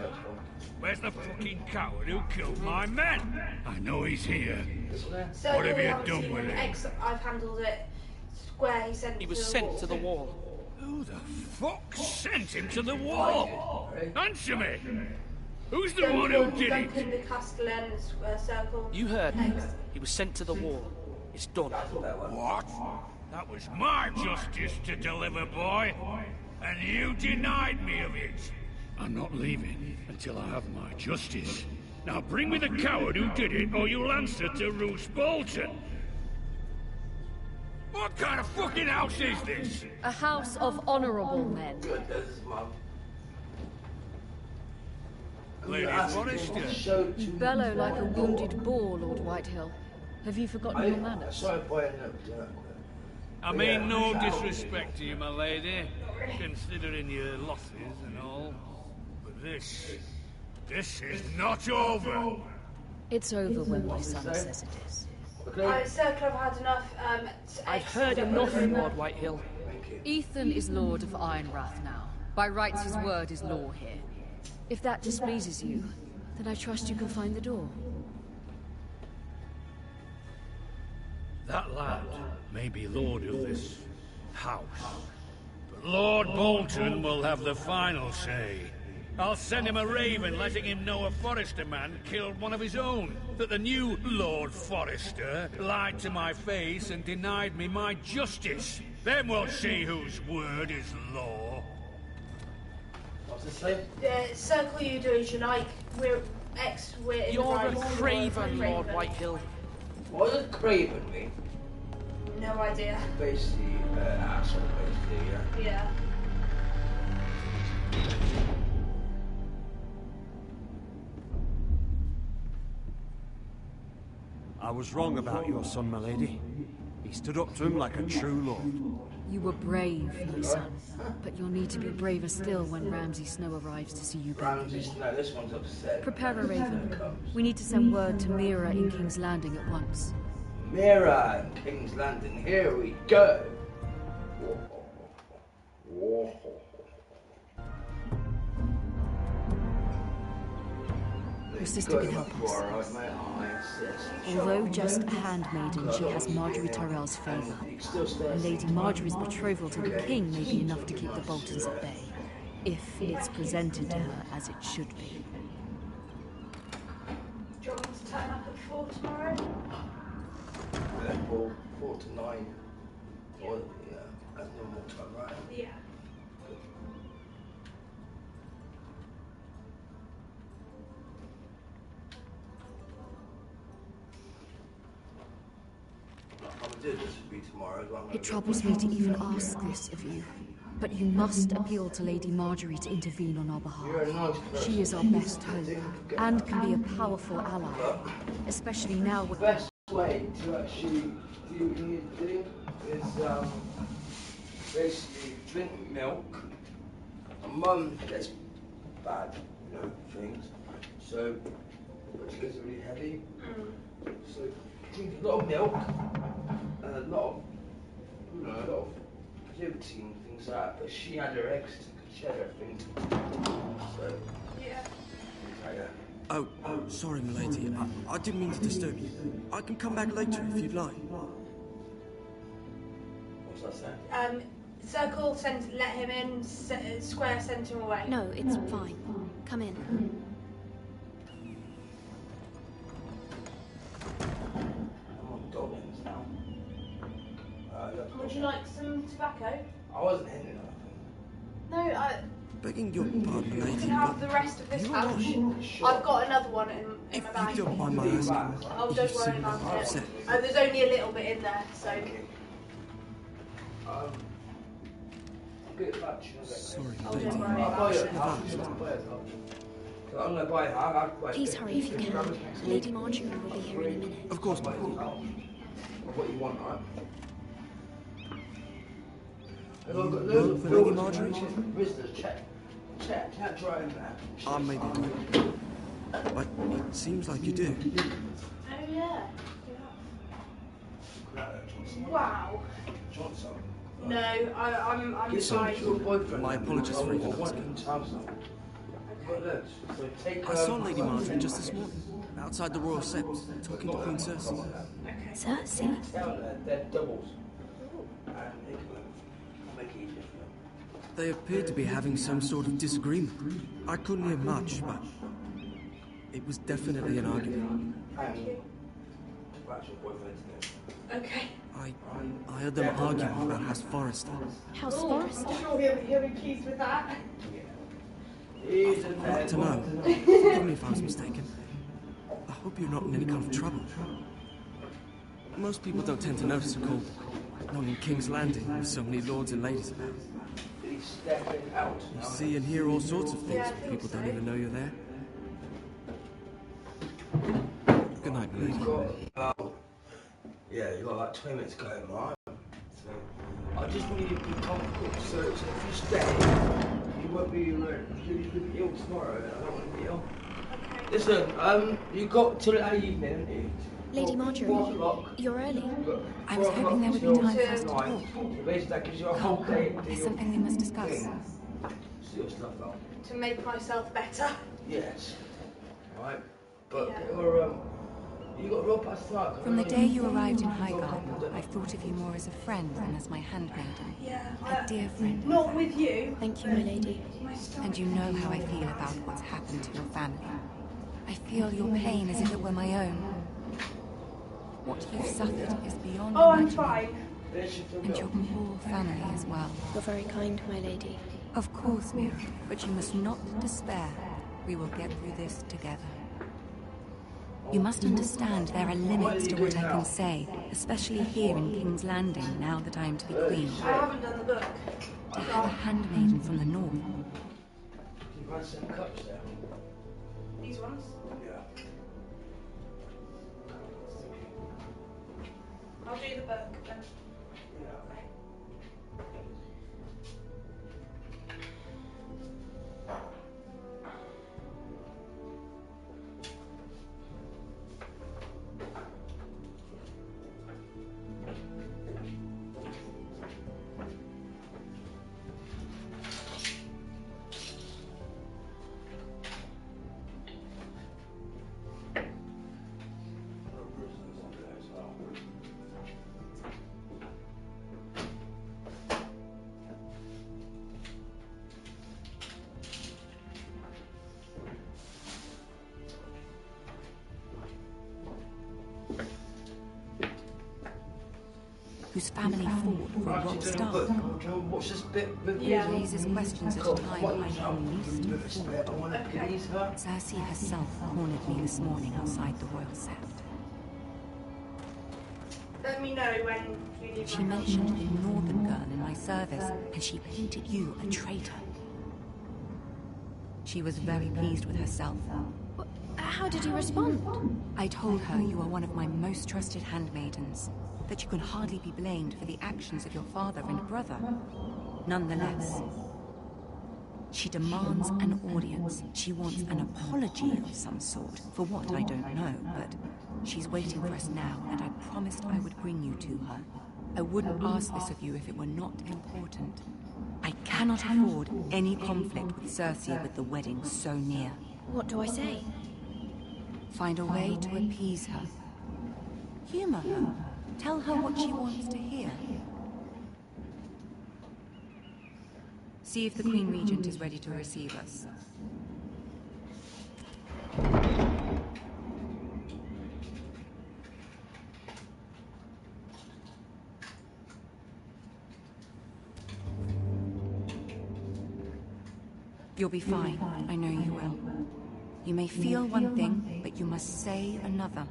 Where's the fucking coward who killed my men? I know he's here. Circle, What have you done with him? I've handled it. Square, he was sent to the wall. Who the fuck sent him to the wall? Answer me! Who's the one who did it? Circle. You heard me. He was sent to the wall. It's done. What? That was my justice to deliver, boy. And you denied me of it. I'm not leaving until I have my justice. Now bring me the coward who did it, or you'll answer to Roose Bolton. What kind of fucking house is this? A house of honourable men. Lady Forrester. You bellow like a wounded boar, Lord Whitehill. Have you forgotten your manners? I mean no disrespect to you, my lady, considering your losses and all. But this is not over. It's over when my son says it is. Circle, I've had enough. I've heard enough, Lord Whitehill. Ethan is Lord of Ironrath now. By rights, his word is law here. If that displeases you, then I trust you can find the door. That lad may be lord of this house, but Lord Bolton will have the final say. I'll send him a raven letting him know a Forrester man killed one of his own. That the new Lord Forrester lied to my face and denied me my justice. Then we'll see whose word is law. What's this say? Circle, you do as you like. We're in You're the a craven, Lord Whitehill. What does craven mean? No idea. Basically, asshole, basically, Yeah. I was wrong about your son, my lady. He stood up to him like a true lord. You were brave, my son. But you'll need to be braver still when Ramsay Snow arrives to see you bend the knee. This one's upset. Prepare a raven. We need to send word to Mira in King's Landing at once. Mira in King's Landing, here we go. Her sister can help us. Although just a handmaiden, she has Marjorie Tyrell's favour. And Lady Marjorie's betrothal to the king may be enough to keep the Boltons at bay, if it's presented to her as it should be. Do you want me to turn up at 4 tomorrow? 4 to 9. Or, yeah, that's no more time, right? Yeah. It troubles me to even ask this of you, but you must appeal to Lady Marjorie to intervene on our behalf. She is our best hope, and can be a powerful ally, especially now with... The best way to actually do what you need to do is basically drink milk. Mum gets bad, things, so she gets really heavy. So drink a lot of milk and a lot of puberty and things like that. But she had her eggs, she had her thing. So yeah. Oh, sorry, milady. I didn't mean to disturb you. I can come back later if you'd like. What's that saying? Circle, let him in. Square, send him away. No, it's fine. Come in. Would you like some tobacco? I wasn't hinting at No, I... Begging your pardon, You lady, can have but the rest of this you pouch. I've got another one in my bag. if you don't mind my asking, Oh, you don't worry seem about rather it. upset. There's only a little bit in there, so... I'll get it back to you. Sorry, Oh, lady. don't worry I about should it. have asked. I'm going to buy it. I'll buy it. Please hurry if you can. Lady Marjorie will be here in a minute. Of course, lady. What you want, right? Look for Lady Marjorie? Visitors, check. Can't try in there. I may be right. But it seems like you do. Oh, yeah. Wow. No, I'm fine. My apologies for even asking. I saw Lady Marjorie just this morning, outside the Royal Sept, talking to Queen Cersei. Cersei? They're doubles. They appeared to be having some sort of disagreement. I couldn't hear much, but it was definitely an argument. Thank you. Okay. I heard them arguing about House Forrester. House Forrester? I'm sure he'll be pleased with that. I'd like to know. Forgive me if I was mistaken. I hope you're not in any kind of trouble. Most people don't tend to notice a call. Not in King's Landing, with so many lords and ladies about. You see and hear all sorts of things, but people don't even know you're there. Good night, my lady. Yeah, you got like 20 minutes going, right? So, I just want you to be comfortable. So if you stay, you won't be ill tomorrow. And I don't want to be ill. Okay. Listen, you got till the evening, haven't you? Lady Marjorie, 4 o'clock. you're early. I was hoping there would be time for us to talk. Basically, that gives you a whole day. There's something we must discuss. See your stuff out. To make myself better. Yes. Right. But you got real past that. From the day you arrived in Highgarden, I've thought of you more as a friend than as my handmaiden. Yeah. A dear friend. Not with you. Thank you, my lady. And you know how I feel about what's happened to your family. I feel your pain as if it were my own. What you've suffered is beyond I'm imagining. fine. And your whole family as well. You're very kind, my lady. Of course, Mira, but you must not despair. We will get through this together. You must understand there are limits to what I can say, especially here in King's Landing, now that I am to be queen. I haven't done the book. To have a handmaiden from the north. You've had some cups there. These ones? Yeah. I'll do the book then. Whose family fought for Robb Stark. Watch this bit with He raises questions at a time when I am least informed. Cersei herself cornered me this morning outside the Royal Sept. Let me know when you need She mentioned the northern girl in my service, and she painted you a traitor. She was very pleased with herself. How did you respond? I told her you are one of my most trusted handmaidens, that you can hardly be blamed for the actions of your father and brother. Nonetheless, she demands an audience. She wants an apology of some sort, for what I don't know, but she's waiting for us now, and I promised I would bring you to her. I wouldn't ask this of you if it were not important. I cannot afford any conflict with Cersei with the wedding so near. What do I say? Find a way to appease her. Humor her. Tell her what she wants to hear. See if the Queen Regent is ready to receive us. You'll be fine. I know you will. You may feel one thing, but you must say another.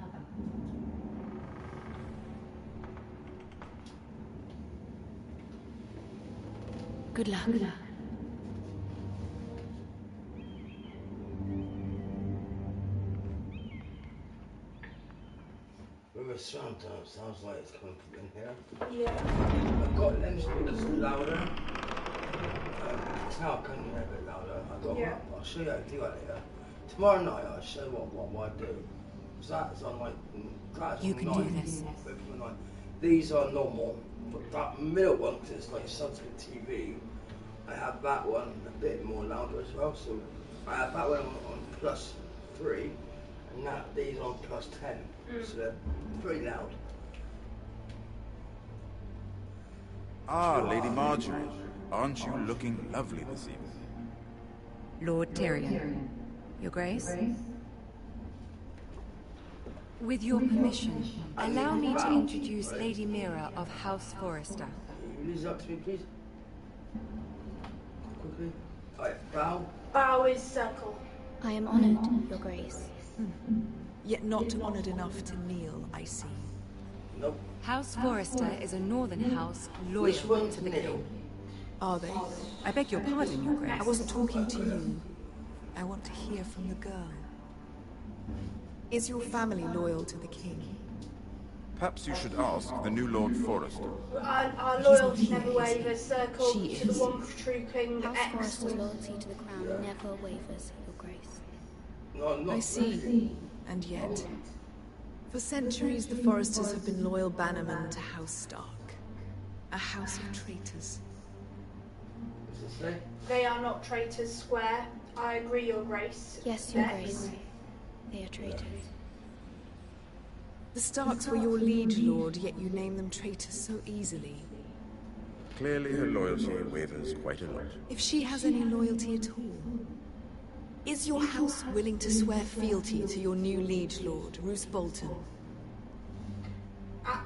Good luck. With a sound sounds like it's coming from in here. Yeah. I've got lens that's louder. Now can you hear a bit louder? I'll show you how to do that later. Tomorrow night I'll show you what I do. Because that's on like You can do this. These are normal, but that middle one, because it's like subscription TV, I have that one a bit more louder as well. So I have that one on +3, and these on +10. So they're pretty loud. Ah, Lady Marjorie, aren't you looking lovely this evening? Lord Tyrion. Your Grace? With your permission, allow me to introduce Lady Mira of House Forrester. Can you listen up to me, please? Quickly. Bow. Bow is circle. I am honored, Your Grace. Yet not honored enough to kneel, I see. Nope. House Forrester is a northern house loyal to the king. Are they? I beg your pardon, Your Grace. I wasn't talking to you. I want to hear from the girl. Is your family loyal to the king? Perhaps you should ask the new Lord Forrester. Our loyalty never wavers. Circle She to the is. one true king. House X. Forrester's loyalty to the crown never wavers, Your Grace. I see. And yet, for centuries the Forresters have been loyal bannermen to House Stark. A house of traitors. They are not traitors, Square. I agree, Your Grace. Yes, Your Grace. They are traitors. The Starks were your liege lord, yet you name them traitors so easily. Clearly her loyalty wavers quite a lot. If she has any loyalty at all, is your house willing to swear fealty to your new liege lord, Roose Bolton?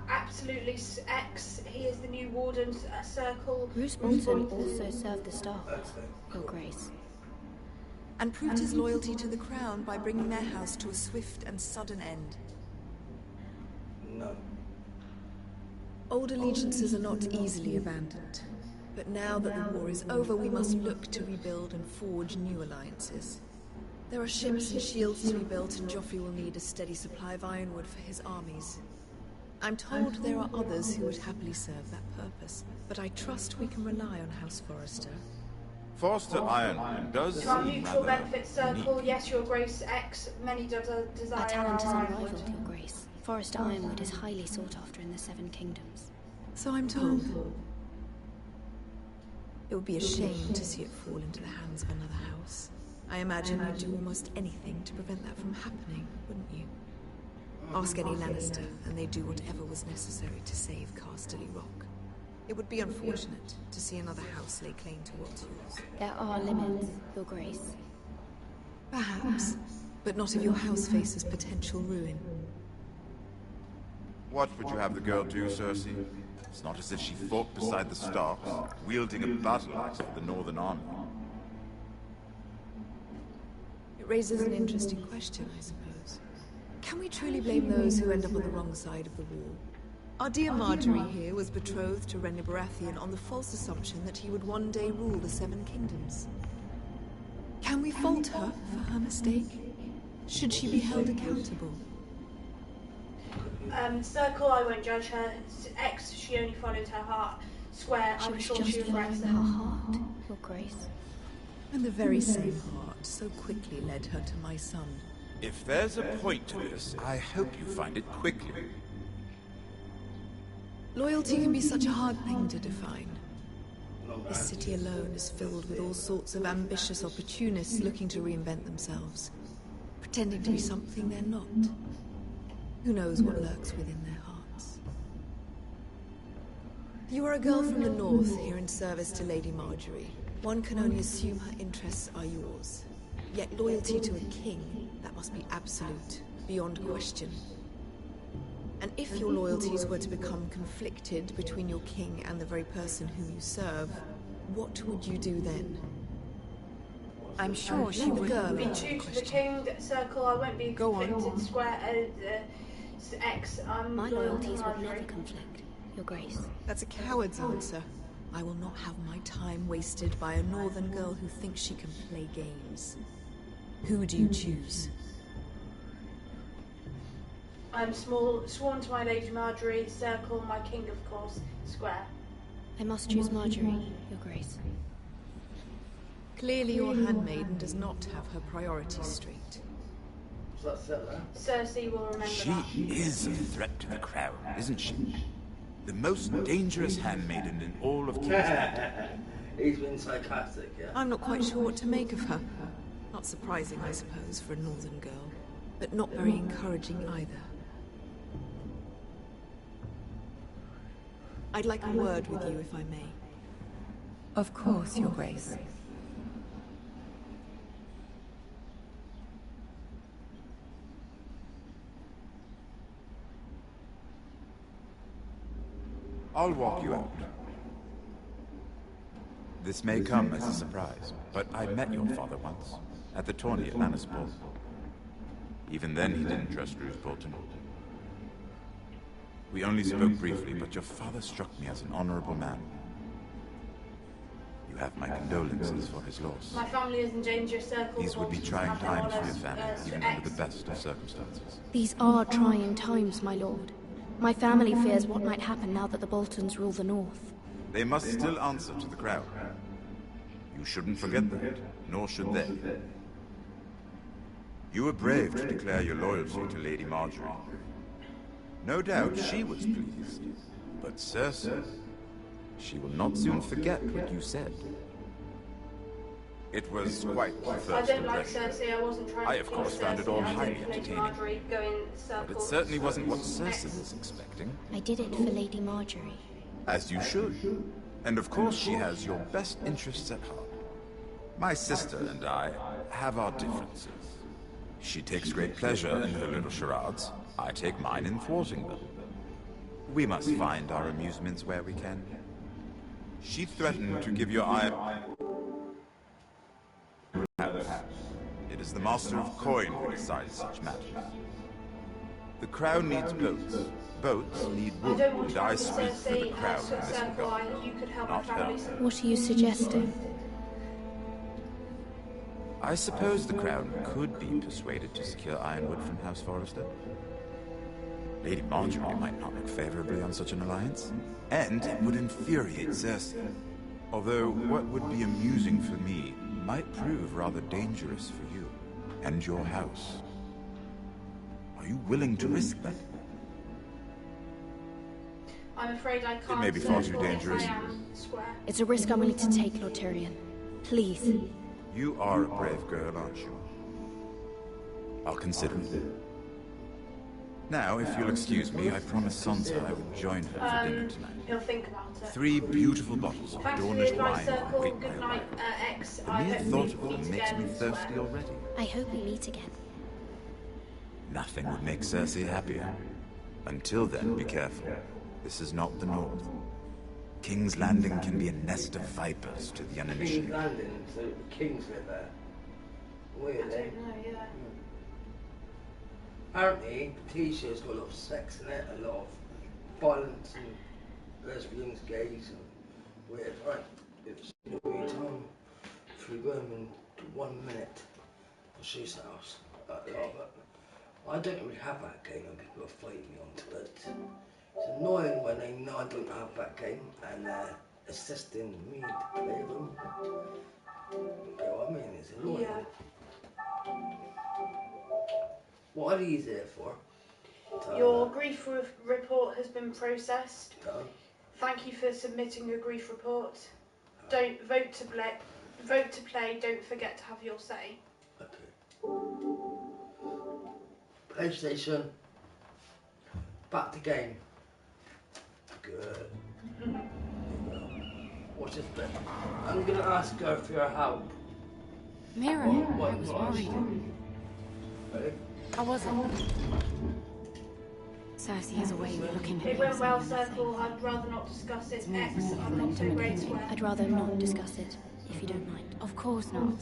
Absolutely, X. He is the new warden. Circle. Roose Bolton also served the Starks, Your Grace. And proved his loyalty to the crown by bringing their house to a swift and sudden end. No. Old allegiances are not easily abandoned. But now that the war is over, we must look to rebuild and forge new alliances. There are ships and shields to be built, and Joffrey will need a steady supply of ironwood for his armies. I'm told there are others who would happily serve that purpose, but I trust we can rely on House Forrester. Forrester Ironwood does To our seem mutual rather benefit, Circle. unique. Yes, Your Grace. X. Many desire Our talent is our unrivaled, ironwood. Your Grace. Forrester Ironwood is highly sought after in the Seven Kingdoms. So I'm told. It would be a shame to see it fall into the hands of another house. I imagine you'd do almost anything to prevent that from happening, wouldn't you? Ask any Lannister, and they'd do whatever was necessary to save Casterly Rock. It would be unfortunate to see another house lay claim to what's yours. There are limits, Your Grace. Perhaps, but not if your house faces potential ruin. What would you have the girl do, Cersei? It's not as if she fought beside the Starks, wielding a battle axe for the Northern Army. It raises an interesting question, I suppose. Can we truly blame those who end up on the wrong side of the war? Our dear Marjorie here was betrothed to Renly Baratheon on the false assumption that he would one day rule the Seven Kingdoms. Can we fault her for her mistake? Should she be held accountable? Circle, I won't judge her. X, she only followed her heart. Square, She I'm was sure just she regrets following it. her heart, Your Grace. And the very same heart so quickly led her to my son. If there's a point to this, I hope you find it quickly. Loyalty can be such a hard thing to define. This city alone is filled with all sorts of ambitious opportunists looking to reinvent themselves, pretending to be something they're not. Who knows what lurks within their hearts? You are a girl from the north, here in service to Lady Marjorie. One can only assume her interests are yours. Yet loyalty to a king, that must be absolute, beyond question. And if your loyalties were to become conflicted between your king and the very person whom you serve, what would you do then? I'm sure she would be true to the king. Circle, I won't be conflicted. Square, X, my loyalties would never conflict, Your Grace. That's a coward's answer. I will not have my time wasted by a northern girl who thinks she can play games. Who do you choose? I'm sworn to my Lady Marjorie. Circle, my king, of course. Square. I must choose Marjorie, Your Grace. Clearly your handmaiden does not have her priorities straight. Cersei will remember that. She is a threat to the crown, isn't she? The most dangerous handmaiden in all of King's Landing. He's been sarcastic, yeah. I'm not quite sure what to make of her. Not surprising, I suppose, for a northern girl, but not very encouraging either. I'd like a word with you, if I may. Of course, Your Grace. I'll walk you out. This may come as a surprise, but I met your father once, at the tourney at Lannisport. Even then he didn't trust Roose Bolton. We only spoke briefly, but your father struck me as an honorable man. You have my condolences for his loss. My family is in danger. Circle. These would be trying times for your family, even under the best of circumstances. These are trying times, my lord. My family fears what might happen now that the Boltons rule the North. They must still answer to the crown. You shouldn't forget that, nor should they. You were brave to declare your loyalty to Lady Marjorie. No doubt she was pleased, but Cersei, she will not soon forget what you said. It was quite the first I don't like impression. Cersei. I wasn't trying I, to of course, please found it Cersei. all I highly did Lady entertaining. Marjorie go in circles. But it certainly wasn't what Cersei was expecting. I did it for Lady Marjorie. As you should. And of course she has your best interests at heart. My sister and I have our differences. She takes great pleasure in her little charades. I take mine in thwarting them. We must find our amusements where we can. She threatened to give your eye... It is the Master of Coin who decides such matters. The crown needs boats. Boats need wood, and I speak for the crown in this regard. Not her. What are you suggesting? I suppose the crown could be persuaded to secure ironwood from House Forrester. Lady Marjorie might not look favorably on such an alliance, and it would infuriate Cersei. Although what would be amusing for me might prove rather dangerous for you and your house. Are you willing to risk that? I'm afraid I can't. It may be far too circle if dangerous. I am square. It's a risk I'm willing to take, Lord Tyrion. Please. You are a brave girl, aren't you? I'll consider it. Now, if you'll excuse me, I promised Sansa I would join her for dinner tonight. He'll think about it. 3 beautiful bottles of Thanks for the Dornish advice, wine Circle. greet my Good night, X. The I mere hope thought we of them meet makes again, me thirsty Square. already. I hope we meet again. Nothing would make Cersei happier. Until then, be careful. This is not the North. King's Landing can be a nest of vipers to the uninitiated. King's Landing, so the kings live there. Weird, eh? I don't know, yeah. Apparently, T-shirt's got a lot of sex in it, a lot of violence and lesbians, gays, and weird, right? It's a weird time. If we go in 1 minute, I'll show you something else. But I don't really have that game when people are fighting me onto it. It's annoying when they know I don't have that game and they're assisting me to play them. You know what I mean? It's annoying. Yeah. What are these here for? Your grief report has been processed. Done. Thank you for submitting your grief report. Don't vote to play. Vote to play. Don't forget to have your say. PlayStation. Back to game. Good. What's this bit? I'm gonna ask her for your help. Mira, I was worried. Ready? I wasn't. Cersei has a way of looking at It went things well, and nothing. Circle. I'd rather not discuss it. It's more X. than I'm not so great. Square. I'd rather not discuss it, if you don't mind. Of course not.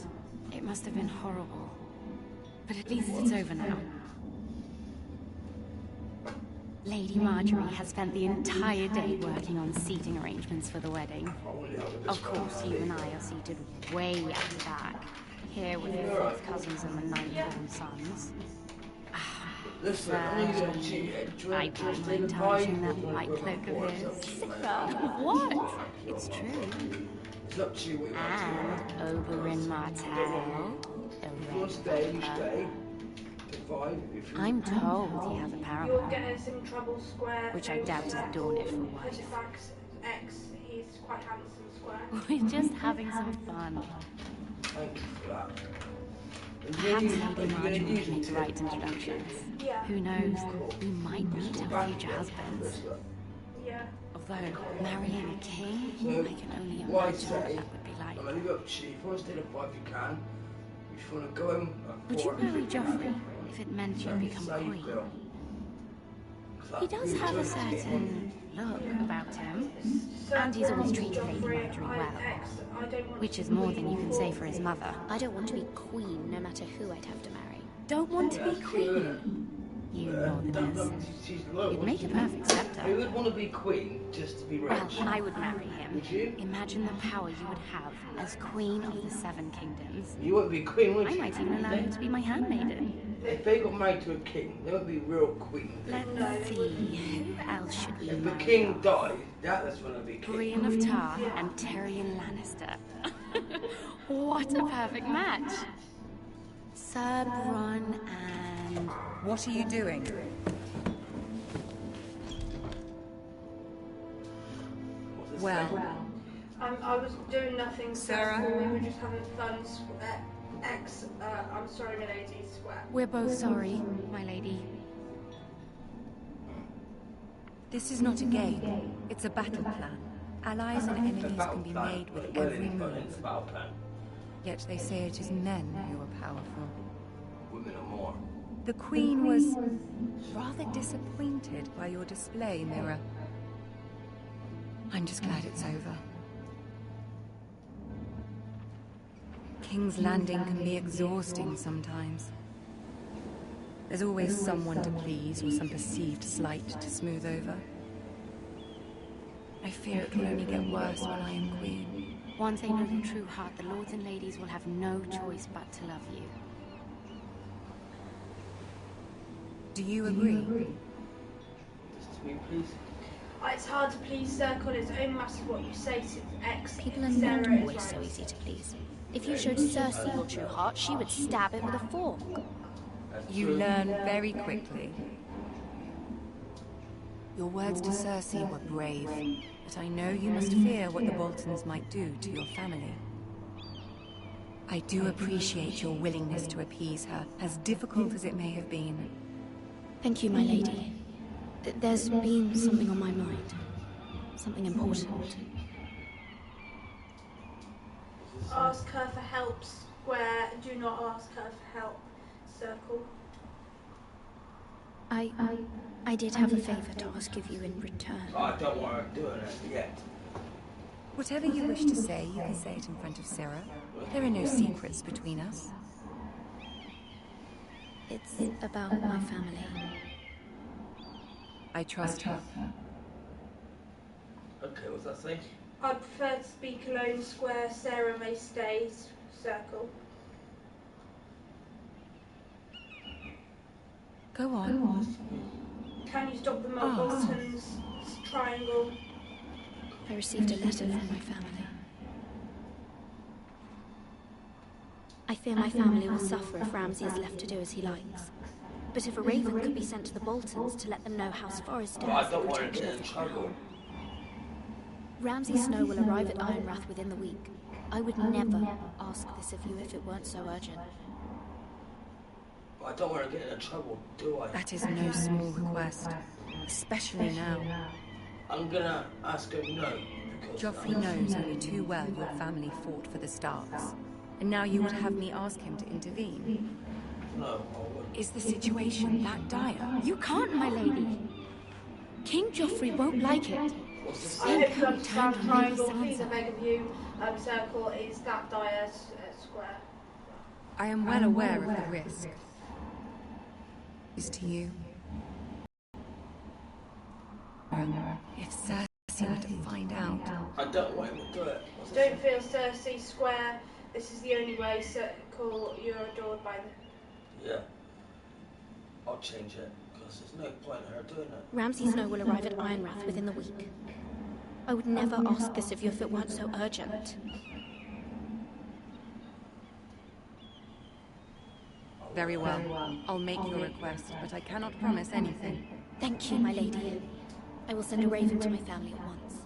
It must have been horrible. But at least it's over now. Lady Marjorie has spent the entire day working on seating arrangements for the wedding. Of course, you and I are seated way at the back, here with your fourth cousins and the ninth-born sons. I don't mind tarnishing that white cloak of his. What? It's true. And Oberyn Martell, a red viper. I'm told he has a paramour. You'll get us in trouble, Square. Which I doubt is Dorniff for wife. X, he's quite handsome, Square. We're just having some fun. Thank you for that. Perhaps Lady Marjorie can make the right introductions. Yeah. Who knows? We might meet our future husbands. Yeah. Although, marrying a king, I can only imagine what that would be like. I'm leave it up to you. If you want to stay up if you can. If you want to go home, would you marry Joffrey if it meant you'd become queen? He does have a certain look about him, and he's always treated Lady Marjorie well, which is more than you can say for his mother. I don't want to be queen, no matter who I'd have to marry. Don't want to be queen? You northerners. You'd make a perfect scepter. Who would want to be queen just to be rich? Well, I would marry him. Would you? Imagine the power you would have as queen of the Seven Kingdoms. You wouldn't be queen, would you? I might even allow you to be my handmaiden. If they got married to a king, they would be real queen. Let's see, who else should we marry? If marry? the king died, that's when I'd be king. Brienne of Tarth and Tyrion Lannister. What a perfect match. Sir Bronn and... What are you doing? Well, I was doing nothing, Sarah. We were just having fun. X, I'm sorry, my lady. Square. We're both sorry, my lady. This is not a game. It's a battle plan. Allies and enemies can be made with every move. Yet they say it is men who are powerful. Women are more. The Queen was rather disappointed by your display, Mira. I'm just glad it's over. King's Landing can be exhausting sometimes. There's always someone to please or some perceived slight to smooth over. I fear it will only get worse when I am queen. Once they know your true heart, the lords and ladies will have no choice but to love you. Do you agree? It's hard to please Circle. It only matters what you say since X. People are not always so easy to please. If you showed Cersei your true heart, she would stab it with a fork. You learn very quickly. Your words to Cersei were brave, but I know you must fear what the Boltons might do to your family. I do appreciate your willingness to appease her, as difficult as it may have been. Thank you, my lady. There's been something on my mind. Something important. Ask her for help, Square. Do not ask her for help, Circle. I did have a favor to ask of you in return. I don't want her doing it yet. Whatever you wish to say, you can say it in front of Sarah. There are no secrets between us. It's about my family. I trust her. Okay, what's that say? I'd prefer to speak alone, Square. Sarah may stay, Circle. Go on. Can you stop the Boltons triangle? I received a letter from my family. I fear my family will suffer if Ramsay is left to do as he likes. But if a raven could be sent to the Boltons to let them know House Forrester has the protection of the crown. Ramsay Snow will arrive at Ironrath within the week. I would never ask this of you if it weren't so urgent. I don't want to get into trouble, do I? That is no small request, especially now. I'm gonna ask her no. Joffrey knows only too well your family fought for the Starks, and now you would have me ask him to intervene. No, I wouldn't. Is the situation that dire? You can't, my lady. King Joffrey won't like it. I hope you understand triangle. Please, I beg of you. Circle is that dire, Square. I am well aware of the risk. Is to you. If Cersei were to find out... I don't want him to do it. Don't feel Cersei square. This is the only way, Call, you're adored by them. Yeah. I'll change it, because there's no point in her doing it. Ramsay Snow will arrive at Ironrath within the week. I would never ask this of you if it weren't so urgent. Very well. I'll make your request, but I cannot promise anything. Thank you, my lady. I will send a raven to my family at once.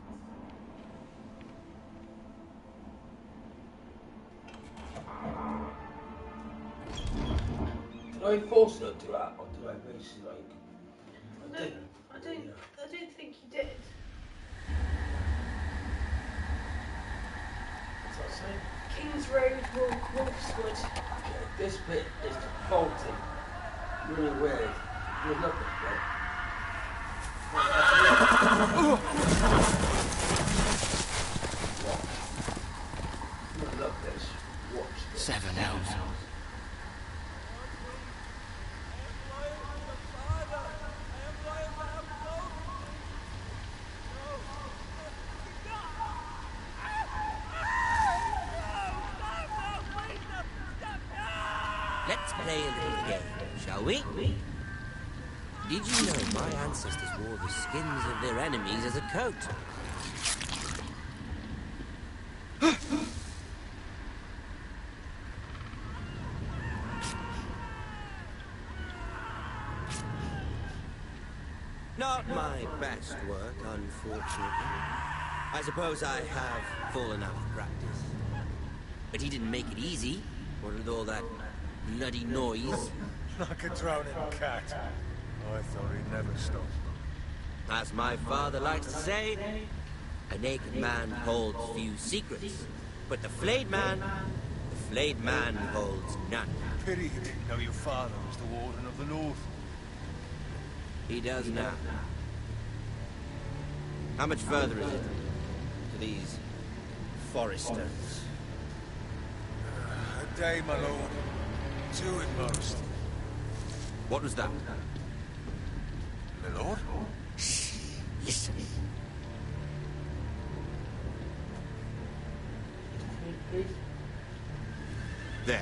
Did I force her to do that, or did I basically like... I don't think you did. What's that saying? King's Road, Wolfswood. Okay, this bit is faulty. Really weird. Good luck with it. What? Good luck this. Watch this. 7 elves. Let's play a little game, shall we? Did you know my ancestors wore the skins of their enemies as a coat? Not my best work, unfortunately. I suppose I have fallen out of practice. But he didn't make it easy, or with all that bloody noise. Like a drowning cat. I thought he'd never stop. As my father likes to say, a naked man holds few secrets, but the flayed man holds none. Pity you didn't know your father was the Warden of the North. He does now. How much further is it to these foresters? A day, my lord. 2 at most. What was that? My lord? Shh. Listen. There.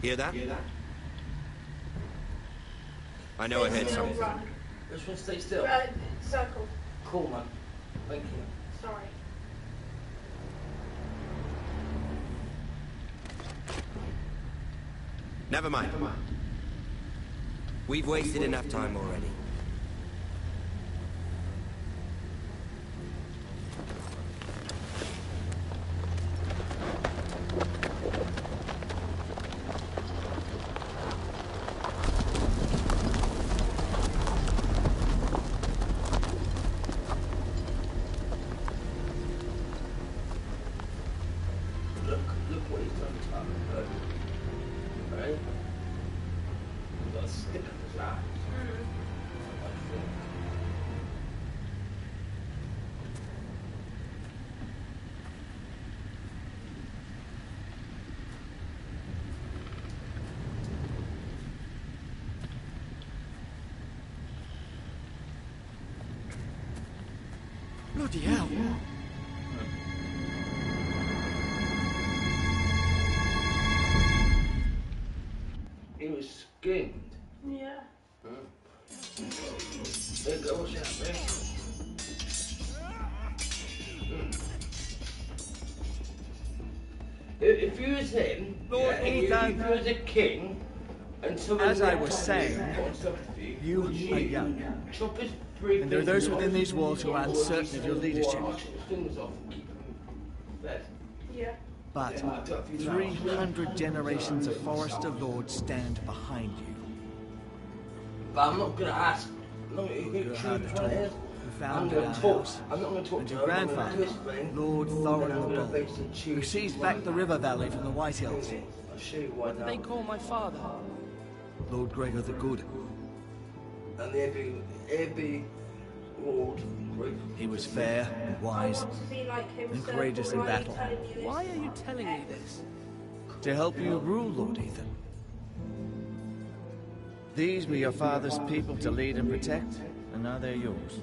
Hear that? I know I heard something. This one stay still. Circle. Cool, man. Thank you. Sorry. Never mind. We've wasted enough time already. Look what he's done to her. Right? He's got a stick up his ass. Bloody hell. He was skinned. Yeah. There you go, what's that, man? If you was him, Lord Ethan, if you was a king, and someone as I was saying, you are young. And there are those within these walls who are uncertain of your leadership. Yeah. But 300 generations of Forester Lords stand behind you. But I'm not going to ask. Who founded our house, and your grandfather, Lord Thorin the Bold, who seized back the river valley from the White Hills. What do they call my father? Lord Gregor the Good. And he'd be Lord. He was fair and wise and courageous in battle. Why are you telling me this? To help you rule, Lord Ethan. These were your father's people to lead and protect, and now they're yours.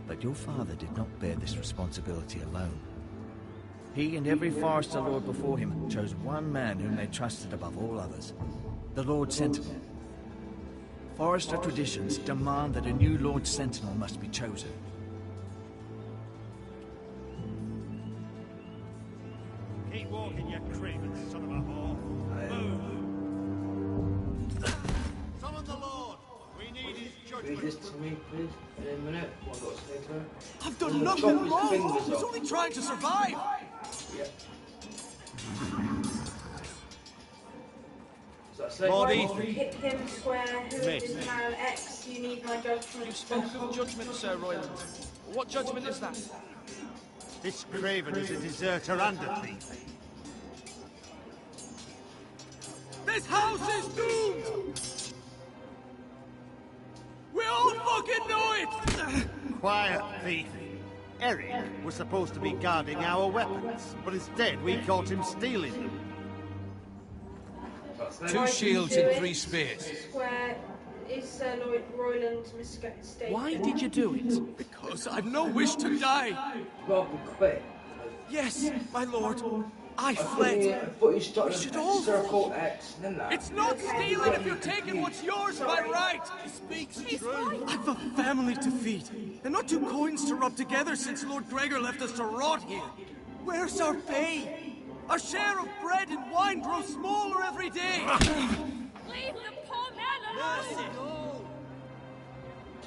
But your father did not bear this responsibility alone. He and every Forester Lord before him chose one man whom they trusted above all others, the Lord Sentinel. Forester traditions demand that a new Lord Sentinel must be chosen. Keep walking, you craven son of a whore. Move! Summon the Lord! We need his judgment. Read this to me, please, in a minute. What I've got to say to her. I've done nothing wrong! I was only trying to survive! Yeah. Lord Ethan. Hit him square, who is now X. You need my judgment. You spoke of judgment, Sir Royland. What judgment is that? This craven is a deserter and a thief. This house is doomed! We all fucking know it! Quiet, thief. Eric was supposed to be guarding our weapons, but instead we caught him stealing them. 2 shields and 3 spears. Square is Sir Royland mistaken. Why did you do it? Because I've no wish to die. Yes, my lord. I fled. We should all circle X. It's not stealing if you're taking what's yours by right. He speaks true. I've a family to feed, and not 2 coins to rub together since Lord Gregor left us to rot here. Where's our pay? Our share of bread and wine grows smaller every day. Leave the poor man alone!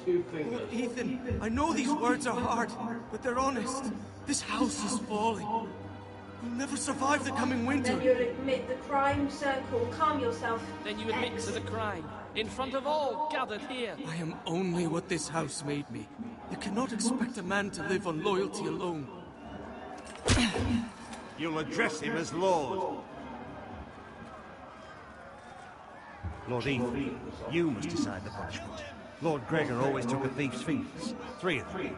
Two fingers. Oh, Ethan, I know these words are hard, but they're honest. This house is falling. We'll never survive the coming winter. Then you'll admit the crime, Circle. Calm yourself. Then you admit to the crime, in front of all gathered here. I am only what this house made me. You cannot expect a man to live on loyalty alone. You'll address him as Lord. Lord Ethan, you must decide the punishment. Lord Gregor always took a thief's fees. 3 of them.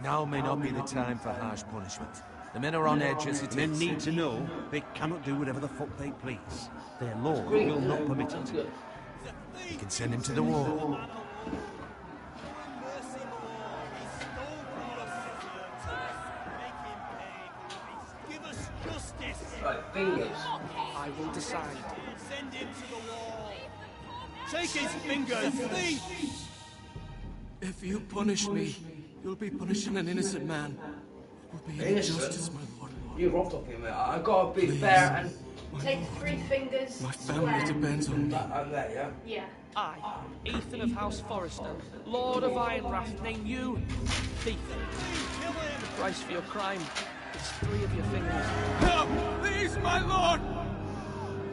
Now may not be the time for harsh punishment. The men are on edge as it is. Men need to know they cannot do whatever the fuck they please. Their lord will not permit it. You can send him to the wall. Right, fingers. I will decide. Send him to the wall. Take his fingers, thief! If you punish me, you'll be punishing an innocent man. It will be an injustice, my lord. You robbed off him, mate. I gotta be fair and take 3 fingers. My family depends on me. I'm there, yeah? Yeah. I, Ethan of House Forester, Lord of Ironrath, name you thief. The price for your crime is 3 of your fingers. No, please, my lord!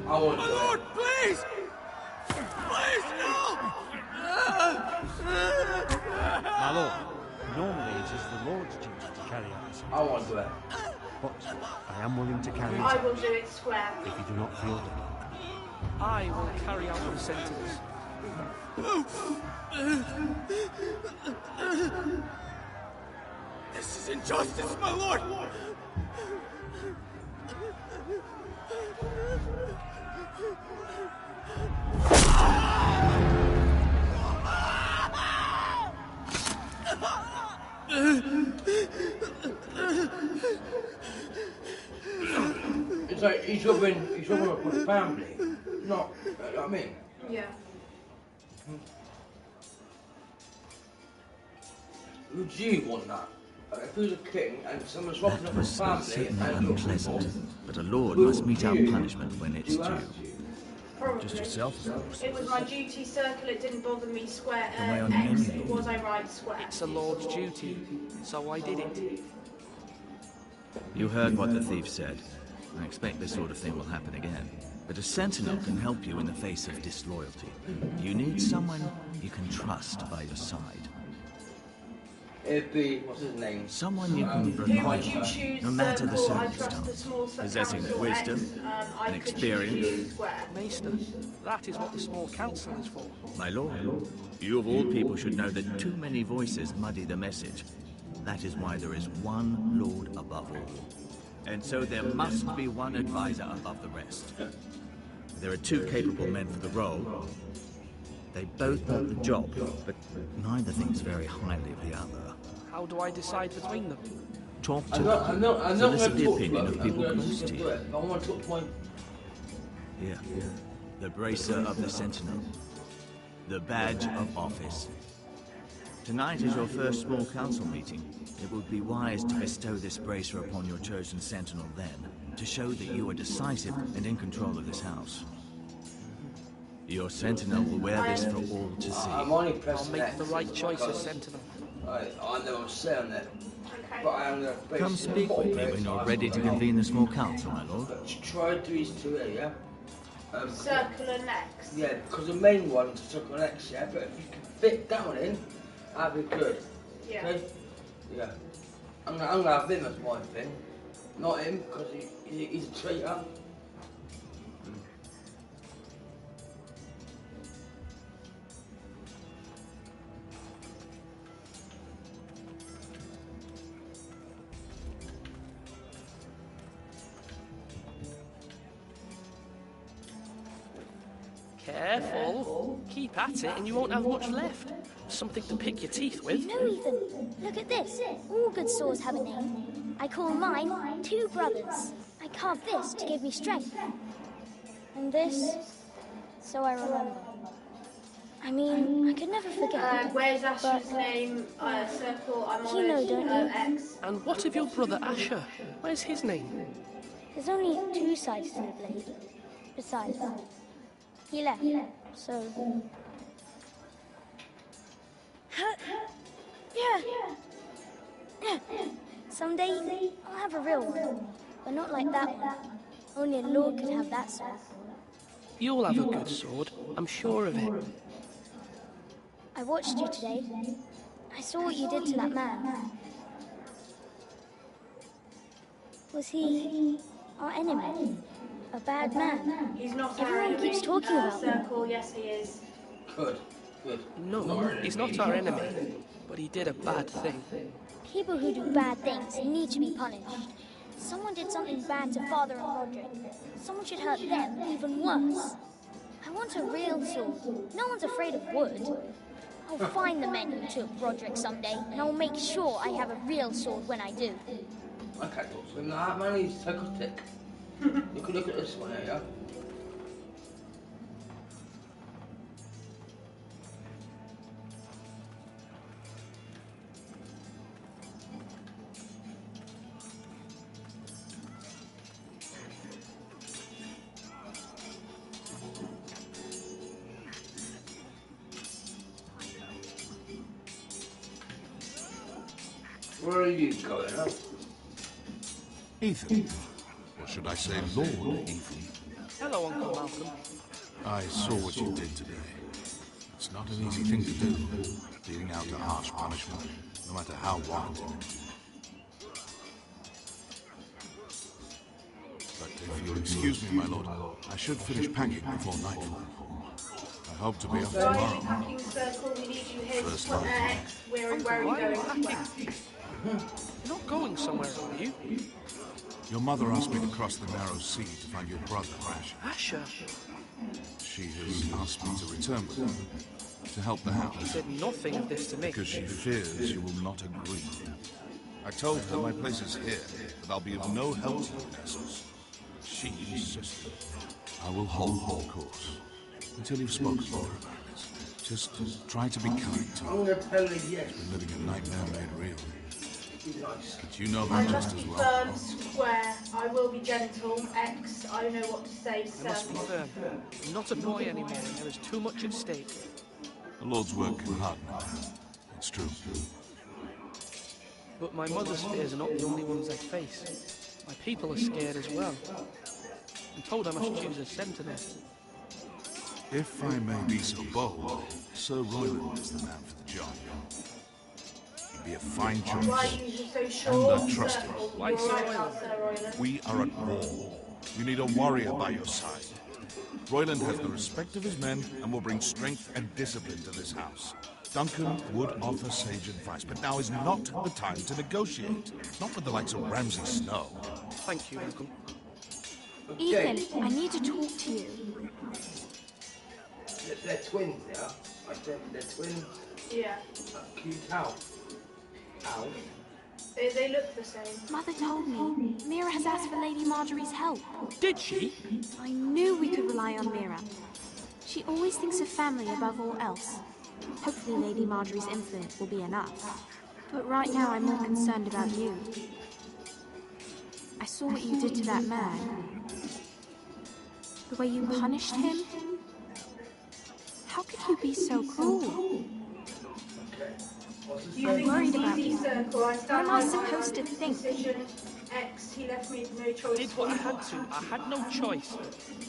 I want my lord, please! Please, no! My lord, normally it is the Lord's duty to carry out this. I want to do it. But I am willing to carry it I will do it square. if you do not feel ready. I will carry out the sentence. This is injustice, my lord! It's like he's rubbing up my family. Not, you know what I mean? Yeah. Would you want that? If he was a king and someone's robbing up his family Certainly and unpleasant, but a lord must mete out punishment when it's due. Probably. Just yourself, of course. It was my duty, Circle. It didn't bother me square. Am I on X. any lord? Was I right square? It's a lord's duty, so I did it. You heard what the thief said. I expect this sort of thing will happen again. But a sentinel can help you in the face of disloyalty. You need someone you can trust by your side. it'd be, what's his name? Someone you can Who rely would you on, choose? no matter the Circle, I trust the circumstance. small Possessing council, wisdom X, I and could choose you experience. square. Maester, that is what the small council is for. My lord, you of all people should know that too many voices muddy the message. That is why there is one lord above all. And so there must be one advisor above the rest. There are two capable men for the role. They both want the job, but neither thinks very highly of the other. How do I decide between them? Talk to them. Solicit the opinion of people close to you. I want to talk to my... Here, the bracer of the Sentinel. The badge of office. Tonight is your first small council meeting. It would be wise to bestow this bracer upon your chosen Sentinel then, to show that you are decisive and in control of this house. Your Sentinel will wear this for all to see. I'm only I'll pressing make X the right choice as Sentinel. I know I'm saying that, but I am going to... Come speak with me when you're ready to convene the small council, my lord. Try these two here, yeah? Circle and X. Yeah, because the main one's circle and X, yeah? But if you can fit that one in, that'd be good. Yeah. Okay? Yeah. I'm gonna have him as my thing. Not him, because he's a traitor. Careful. Keep at it and you won't have much left. Something to pick your teeth with. No, Ethan. Look at this. All good swords have a name. I call mine Two Brothers. I carved this to give me strength. And this, so I remember. I mean, I could never forget. Where's Asher's name? Circle, I'm on You know, don't you? X. And what of your brother Asher? Where's his name? There's only two sides to the blade. Besides, he left, so... Yeah. Someday, I'll have a real one. But not like that one. Only a lord could have that sword. You'll have a good sword. I'm sure of it. I watched you today. I saw what you did to that man. Was he our enemy? A bad man? He's not Everyone keeps talking about him. Circle, yes he is. Good. No, he's not our enemy. But he did a bad thing. People who do bad things need to be punished. Someone did something bad to Father and Roderick. Someone should hurt them even worse. I want a real sword. No one's afraid of wood. I'll find the men who took Roderick someday, and I'll make sure I have a real sword when I do. I can't talk to him like that, man. He's psychotic. You can look at this one here, yeah? Where are you going, huh? Ethan. Or should I say Lord Ethan? Hello, Uncle Malcolm. I saw what you did today. It's not an easy thing to do, dealing out a harsh punishment, no matter how warranted. But if you'll excuse me, my lord, I should finish packing before nightfall. I hope to be up tomorrow. Packing Circle, we need you here. First X, where are you going? You're not going somewhere, are you? Your mother asked me to cross the narrow sea to find your brother, Asher. Asher? She has asked me to return with her, to help the house. She said nothing of this to me. Because she fears you will not agree. I told her my place is here, but I'll be of no help to the Castles. She insisted. I will hold course until you've spoken with her about it. Just try to be kind to her. I'm going to tell her yes. She's been living a nightmare made real. But you know I that must just be as well. firm, square. I will be gentle. X, I know what to say. I must be Circle. firm. I'm not a boy anymore, and there is too much at stake. The Lord's work can harden a man. It's true. But my mother's fears are not the only ones I face. My people are scared as well. I'm told I must choose a sentinel. If I may be so bold, Sir Royland is the man for the job. be a fine Why choice. are you so And sure? a trusted Circle. one. You're right about Sir Royland. We are at war. You need a warrior by your side. Royland has the respect of his men and will bring strength and discipline to this house. Duncan would offer sage advice, but now is not the time to negotiate. Not with the likes of Ramsay Snow. Thank you, Uncle. Ethan, I need to talk to you. They're twins, yeah? I think they're twins. Yeah. Cute. Ow. Ow. They look the same. Mother told me Mira has asked for Lady Marjorie's help. Did she? I knew we could rely on Mira. She always thinks of family above all else. Hopefully Lady Marjorie's influence will be enough. But right now I'm more concerned about you. I saw what you did to that man. The way you punished him. How could you be so cruel? I'm worried about you. What am I supposed to think? X, he left me with no choice. Did what I had to. I had no choice.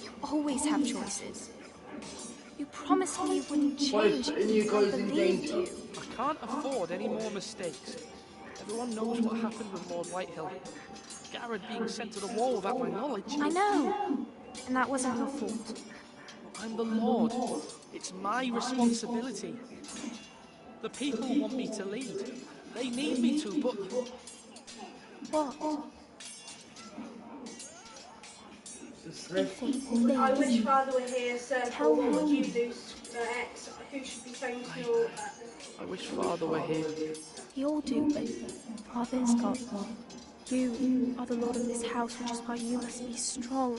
You always have choices. You promised me you wouldn't change. And you guys I in believed danger. you. I can't afford any more mistakes. Everyone knows what happened with Lord Whitehill. Garrett being sent to the wall without my knowledge. I know. And that wasn't your fault. I'm the Lord. It's my responsibility. The people want me to lead. They need me to, but... What? Ethan, I wish Father were here, Sir. Tell What would me. you do, X? Who should be phoned to your... I wish Father were here. We all do, but Father's got... You are the lord of this house, which is why you must be strong.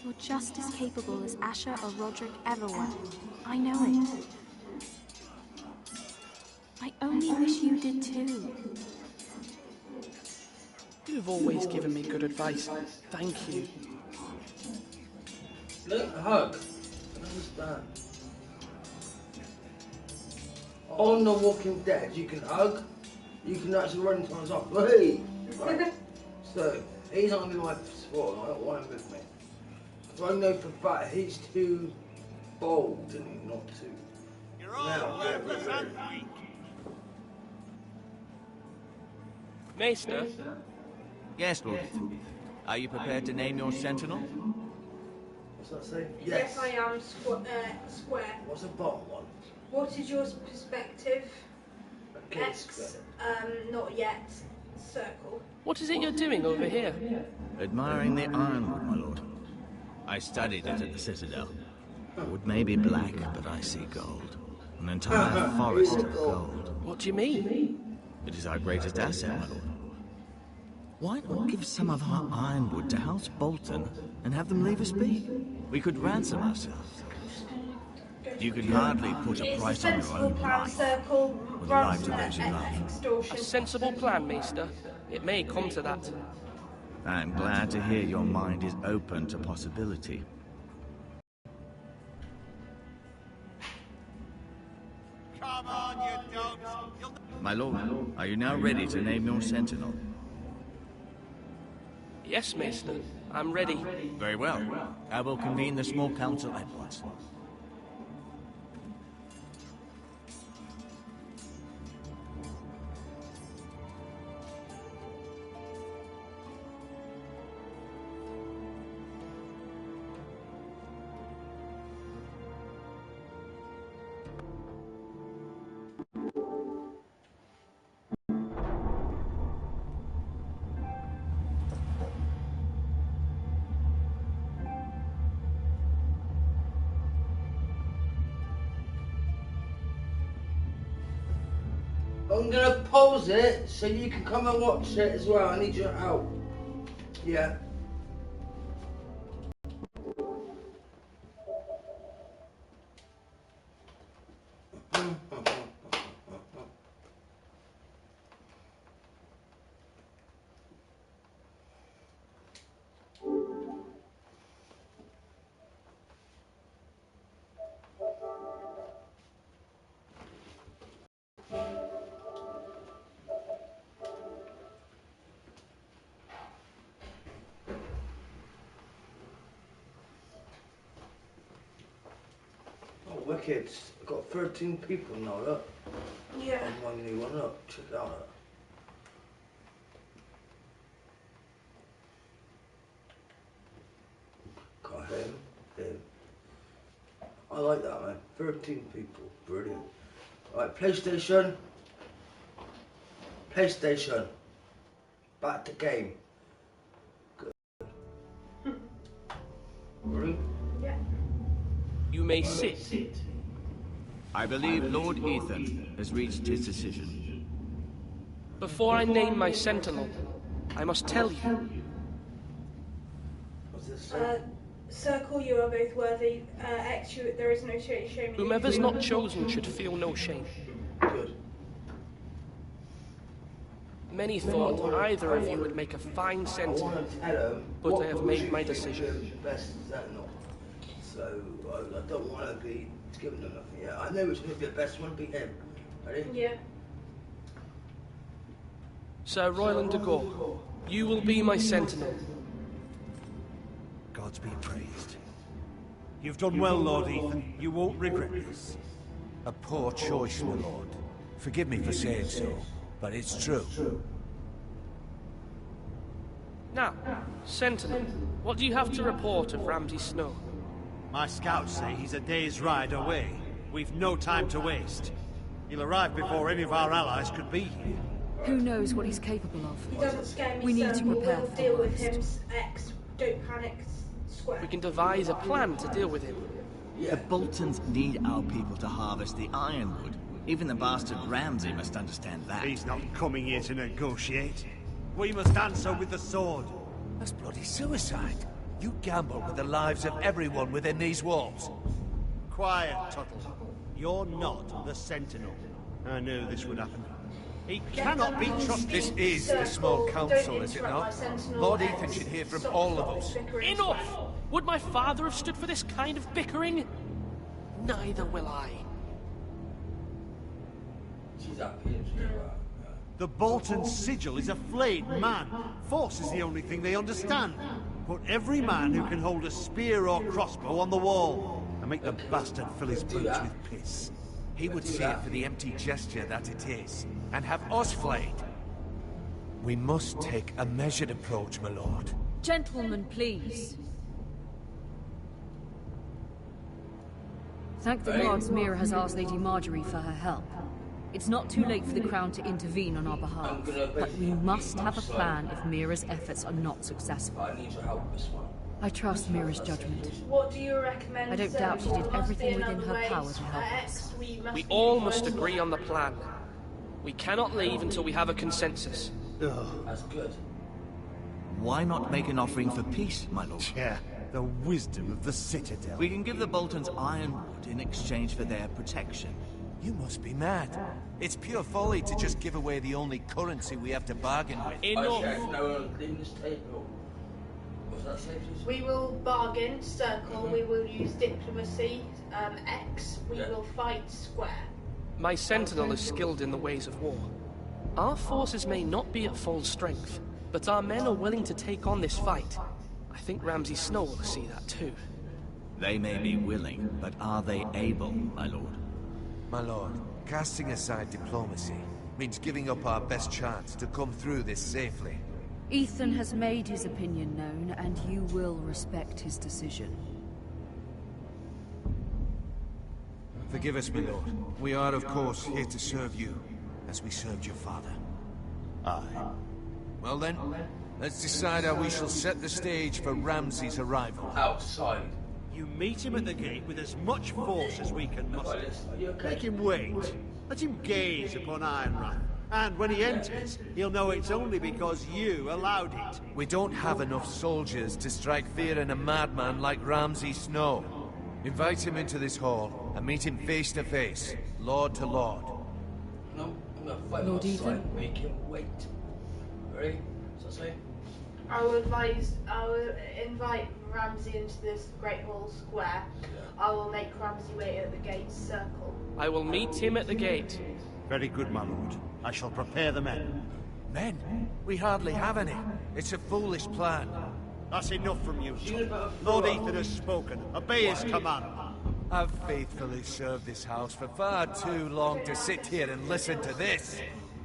You're just as capable as Asher or Roderick ever were. I know it. I only wish you did too. You've always given me good advice. Thank you. Look, hug. I understand. On The Walking Dead, you can hug. You can actually run into someone's arms. Hey! Right. So, he's not going to be my sport. I don't want him with me. Because I know for a fact he's too bold and not too. You're all worthless and weak. Maester? Yes, Lord. Are you prepared to name your sentinel? What's that say? Yes, I am square. What's the bottom one? What is your perspective? Okay, X, not yet. Circle. What is it you're doing over here? Admiring the ironwood, my lord. I studied it at the Citadel. Wood may be black, but I see gold. An entire forest of gold. What do you mean? It is our greatest asset, my lord. Why not give some of our ironwood to House Bolton and have them leave us be? We could ransom ourselves. You could hardly put a price on your own life, Circle. or the lives of those you love. Extortion. A sensible plan, Maester. It may come to that. I'm glad to hear your mind is open to possibility. Come on, you dogs. My lord, are you now ready to name your sentinel? Yes, Maester. I'm ready. Very well. I will convene the small council at once. I'm gonna pause it so you can come and watch it as well. I need your help. Yeah. Oh, wicked. I've got 13 people now, look. Yeah. I'm my new one, look. Check it out. like that, man. 13 people. Brilliant. Right, PlayStation. PlayStation. Back to game. Good. Ready? Yeah. You may sit. I believe Lord Ethan has reached his decision. Before I name my sentinel, I must tell you. Circle, you are both worthy. X, there is no shame. Whomever's not chosen should feel no shame. Good. Many thought either of you would make a fine sentinel, but I have made my decision. Best sentinel. So I don't want to be giving them nothing yet. I know which one would be the best one. Be him. Ready? Yeah. Sir Royland de Gore, you will be my sentinel. God's be praised. You've done well, Lord Ethan. You won't regret this. A poor choice, my lord. Forgive me for saying so, but it's true. Now, sentinel, what do you have to report of Ramsay Snow? My scouts say he's a day's ride away. We've no time to waste. He'll arrive before any of our allies could be here. Who knows what he's capable of? He doesn't scare me. We need to Circle. prepare We'll for deal the with him. worst. X, don't panic. Square. We can devise a plan to deal with him. The Boltons need our people to harvest the ironwood. Even the bastard Ramsay must understand that. He's not coming here to negotiate. We must answer with the sword. That's bloody suicide. You gamble with the lives of everyone within these walls. Quiet, Tuttle. You're not the Sentinel. I knew this would happen. He cannot be trusted. This is the small council, is it not? Lord Ethan should hear from all of us. Enough! Would my father have stood for this kind of bickering? Neither will I. She's happy. The Bolton sigil is a flayed man. Force is the only thing they understand. Put every man who can hold a spear or crossbow on the wall, and make the bastard fill his boots with piss. He would see it for the empty gesture that it is, and have us flayed. We must take a measured approach, my lord. Gentlemen, please. Thank the gods Mira has asked Lady Marjorie for her help. It's not too late for the Crown to intervene on our behalf, but we must have a plan if Mira's efforts are not successful. I need your help with this one. I trust Mira's judgment. What do you recommend? I don't doubt she did everything within her power to help us. We all must agree on the plan. We cannot leave until we have a consensus. That's good. Why not make an offering for peace, my lord? Yeah, the wisdom of the Citadel. We can give the Boltons ironwood in exchange for their protection. You must be mad. It's pure folly to just give away the only currency we have to bargain with. Enough! No, leave this table. What's that say, please? We will bargain, circle, we will use diplomacy, X, we will fight, square. My sentinel is skilled in the ways of war. Our forces may not be at full strength, but our men are willing to take on this fight. I think Ramsay Snow will see that too. They may be willing, but are they able, my lord? My lord, casting aside diplomacy means giving up our best chance to come through this safely. Ethan has made his opinion known, and you will respect his decision. Forgive us, my lord. We are, of course, here to serve you, as we served your father. Aye. Well then, let's decide how we shall set the stage for Ramsay's arrival. Outside. You meet him at the gate with as much force as we can muster. Make him wait. Let him gaze upon Ironrath. And when he enters, he'll know it's only because you allowed it. We don't have enough soldiers to strike fear in a madman like Ramsay Snow. Invite him into this hall and meet him face to face, lord to lord. No, I'm gonna fight Lord outside. Ethan? Make him wait. Ready? What's that say? I will invite Ramsay into this Great Hall Square. I will make Ramsay wait at the gate, circle. I will meet him at the gate. Very good, my lord. I shall prepare the men. Men? We hardly have any. It's a foolish plan. That's enough from you, Lord Ethan has spoken. Obey his command. I've faithfully served this house for far too long to sit here and listen to this.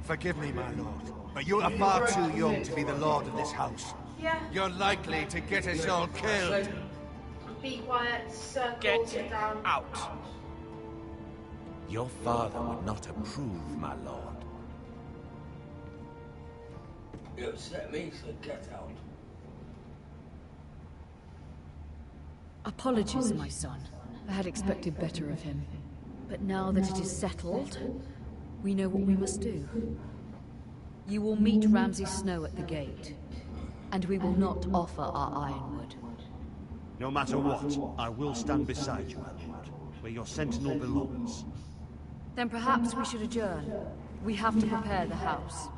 Forgive me, my lord, but you are far too young to be the lord of this house. Yeah. You're likely to get us all killed. Be quiet, circle, Get sit down. out. Your father would not approve, my lord. You upset me, so get out. Apologies, my son. I had expected better of him. But now that it is settled, we know what we must do. You will meet Ramsay Snow at the gate, and we will not offer our ironwood. No matter what, I will stand beside you, my lord, where your sentinel belongs. Then perhaps we should adjourn. We have to prepare the house.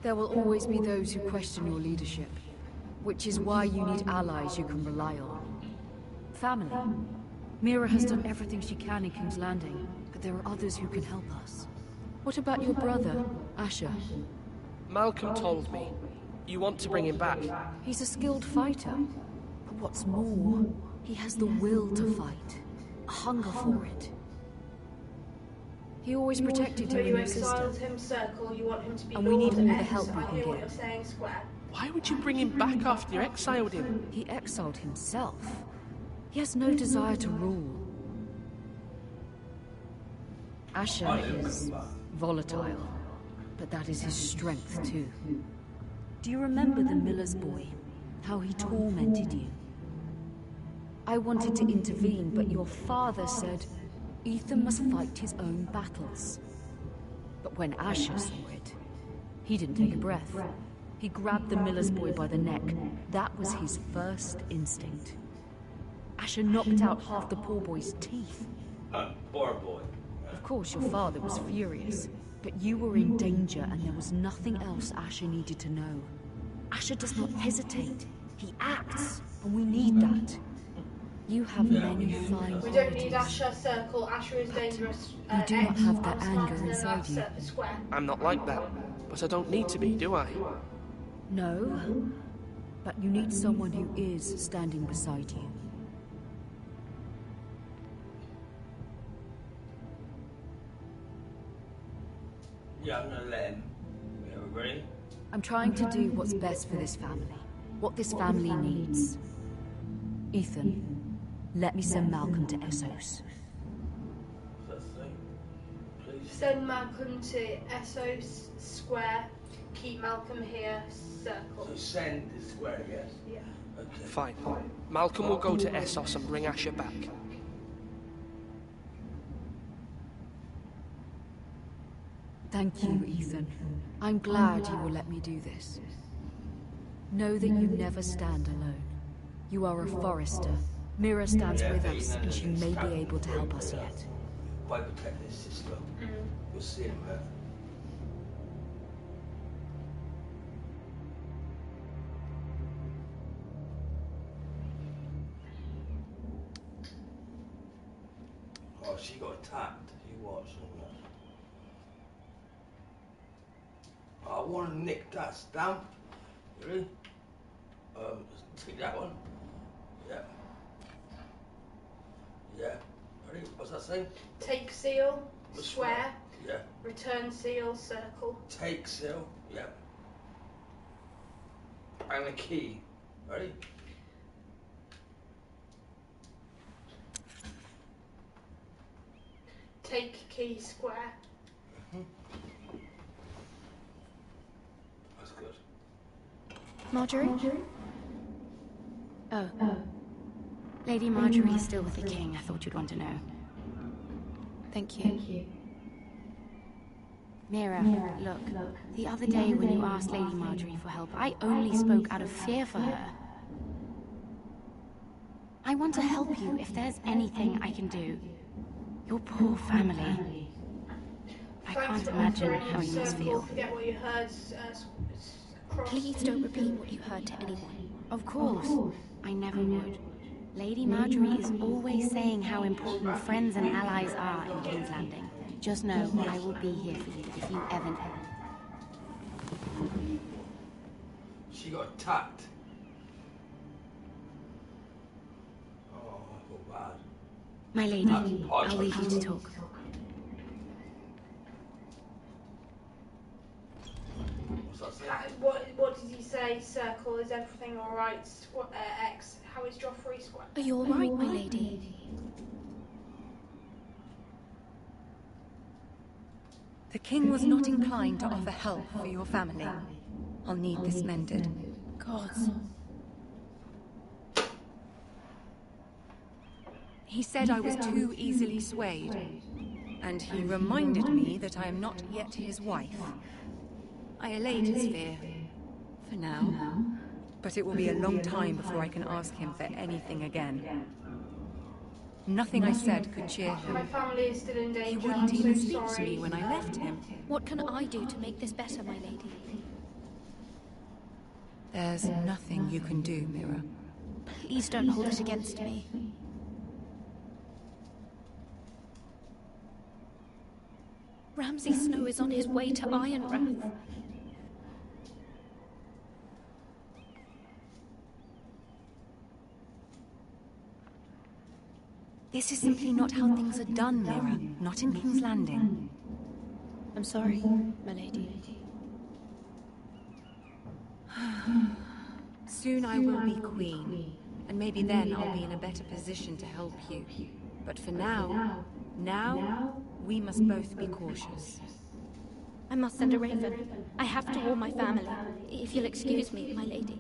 There will always be those who question your leadership, which is why you need allies you can rely on. Family. Mira has done everything she can in King's Landing, but there are others who can help us. What about your brother, Asher? Malcolm told me. You want to bring him back? He's a skilled fighter. But what's more, he has the will to fight. A hunger for it. He always protected you and your sister. You exiled him, Circle. You want him to be And we need all the X. help we I can hear what get. you're saying, Square. Why would you bring him back after you exiled him? He exiled himself. He has no desire to rule. Asher is volatile, but that is his strength too. Do you remember the miller's boy? How he tormented you? I wanted to intervene, but your father said Ethan must fight his own battles. But when Asher saw it, he didn't take a breath. He grabbed the miller's boy by the neck. That was his first instinct. Asher knocked out half the poor boy's teeth. Poor boy. Of course, your father was furious, but you were in danger and there was nothing else Asher needed to know. Asher does not hesitate. He acts, and we need that. You have many fine We don't qualities. need Asher, Circle. Asher is dangerous. You do not have that anger inside you. Square. I'm not like that, but I don't need to be, do I? No, but you need someone who is standing beside you. Yeah, I'm gonna let him. Yeah, we ready? I'm trying to do what's best for this family. What this family needs. Ethan, let me send Malcolm to Essos. Send Malcolm to Essos Square. Keep Malcolm here, Circle. So send the square, yes? Yeah. Okay. Fine. Malcolm will go to Essos and bring Asher back. Thank you, Ethan. I'm glad you will let me do this. Know that you never stand alone. You are a forester. Mira stands with us, and she may be able to help us yet. By protecting his sister. You'll see him, man. Oh, she got attacked. He was. I want to nick that stamp. Really? Take that one. Yeah. Yeah. Ready? What's that say? Take seal, Square. Yeah. Return seal, Circle. Take seal. Yeah. And a key. Ready? Take key, Square. That's good. Marjorie? Oh. Lady Marjorie is still with the king. I thought you'd want to know. Thank you. Mira, look. The other day when you asked Lady Marjorie for help, I only spoke out of fear for her. I want to help you if there's anything I can do. Your poor family. I can't imagine how you must feel. Forget what you heard. Please don't repeat what you heard to anyone. Of course. I never would. Lady Marjorie is always saying how important friends and allies are in King's Landing. Just know I will be here for you if you ever need. She got attacked. Oh, I feel bad. My lady, I'll leave you to talk. What's What did he say? Circle, is everything alright? X, how is Joffrey? Square? Are you alright, my lady? The king was not inclined to offer help for your family. I'll need this mended. Gods. He said I was too easily swayed, and he reminded me that I am not yet his wife. I allayed his fear, for now, but it will be a long time before I can ask him for anything again. Nothing I said could cheer him. My family is still in danger. He wouldn't even speak to me when I left him. What can I do to make this better, my lady? There's nothing you can do, Mira. Please don't hold it against me. Ramsay Snow is on his way to Ironrath. This is simply not how things are done, Mira. Not in King's Landing. I'm sorry, my lady. Soon I will be queen, and maybe then I'll be in a better position to help you. But for now, we must both be cautious. I must send a raven. I have to warn my family. If you'll excuse me, my lady.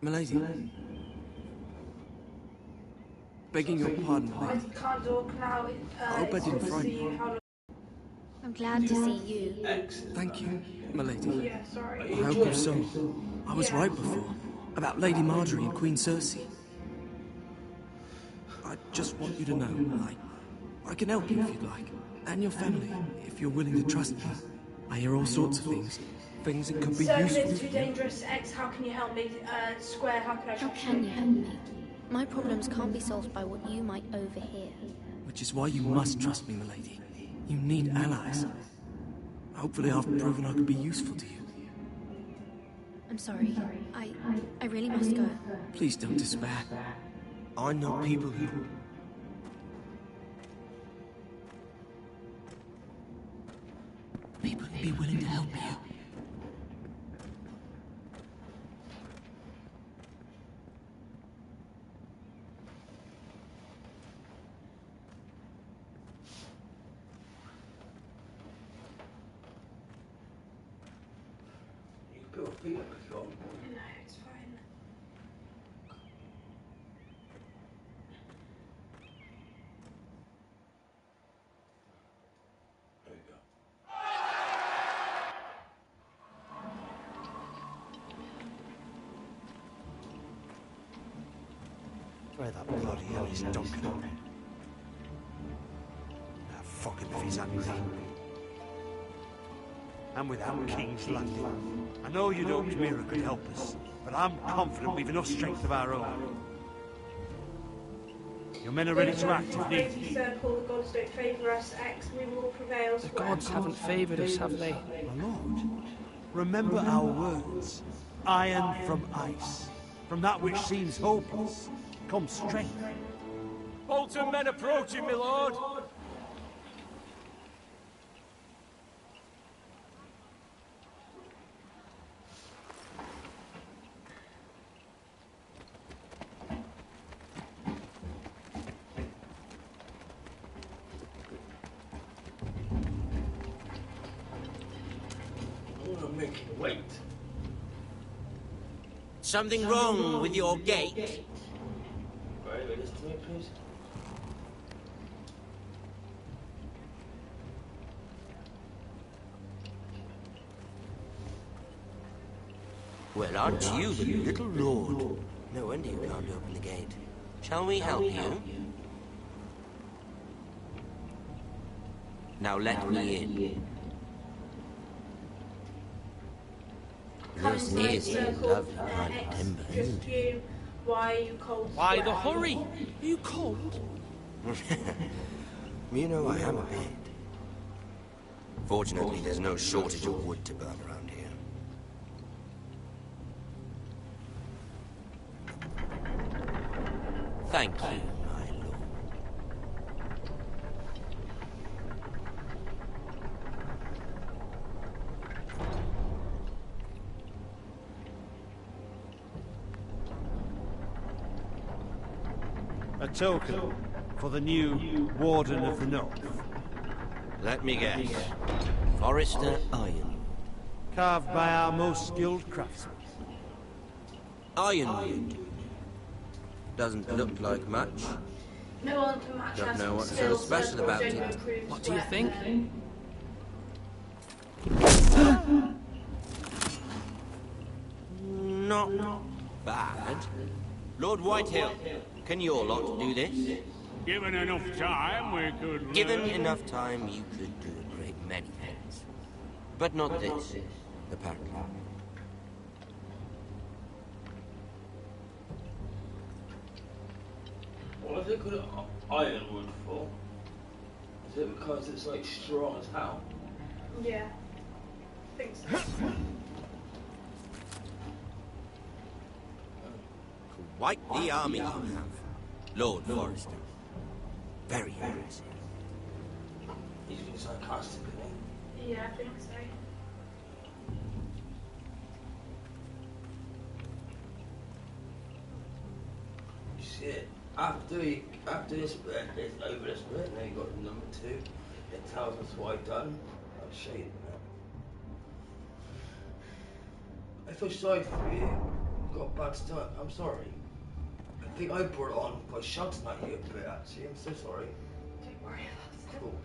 Milady. Begging your pardon, I lady. can't talk now. I hope I didn't frighten you. I'm glad to see you. Thank you, milady. Yeah, sorry. I hope you saw. I was right before. About Lady Marjorie and Queen Cersei. I just want you to know, I can help you if you'd like. And your family, if you're willing to trust me. I hear all sorts of things. Things that could be Circle useful is to too you. dangerous. X, how can you help me? Square, how can I How help can you help me? My problems can't be solved by what you might overhear. Which is why you must trust me, milady. You need allies. Hopefully I've proven I could be useful to you. I'm sorry. I really must go. Please don't despair. I know people who... People who'd be willing to help you. No, it's fine. Where that bloody hell is Duncan? Ah, fuck him if he's angry. And without King's Landing. I know you'd hoped Mira could help us, but I'm confident we've enough strength of our own. Your men are ready to act if need be. Circle, the gods don't favour us. X, we will prevail. The gods haven't favoured us, have they? My lord, remember our words. Iron from ice. From that which seems hopeless comes strength. Bolton men approaching, my lord! Wait. Something wrong with your gate? Right, listen to me, please. Well, aren't you the little lord? No wonder you can't open the gate. Shall we help you? Now let me in. This is a lovely kind of timber, isn't it? Why are you cold? Why the hurry? Are you cold? You know I am a bit. Fortunately, there's no shortage of wood to burn around here. Thank you, my lord. A token for the new Warden of the North. Let me guess. Forrester Iron. Carved by our most skilled craftsmen. Ironwood. Doesn't look like much. No one can match Don't us know what's so skills, special so about don't it. improve What do you sweat. think? Not bad. Lord Whitehill, can your lot do this? Given enough time, we could... Given enough time, you could do a great many things. But not this, apparently. What is it called ironwood for? Is it because it's like strong as hell? Yeah. I think so. Quite the army you have, Lord Forrester. Very impressive. He's being sarcastic, isn't he? Yeah, I think so. You see it? After this bit, it's over this bit, now you got number 2. It tells us what I've done. I'll show you that. I feel sorry for you. You got a bad start. I'm sorry. I think I brought it on by shouting at you a bit, actually. I'm so sorry. Don't worry about it. Cool.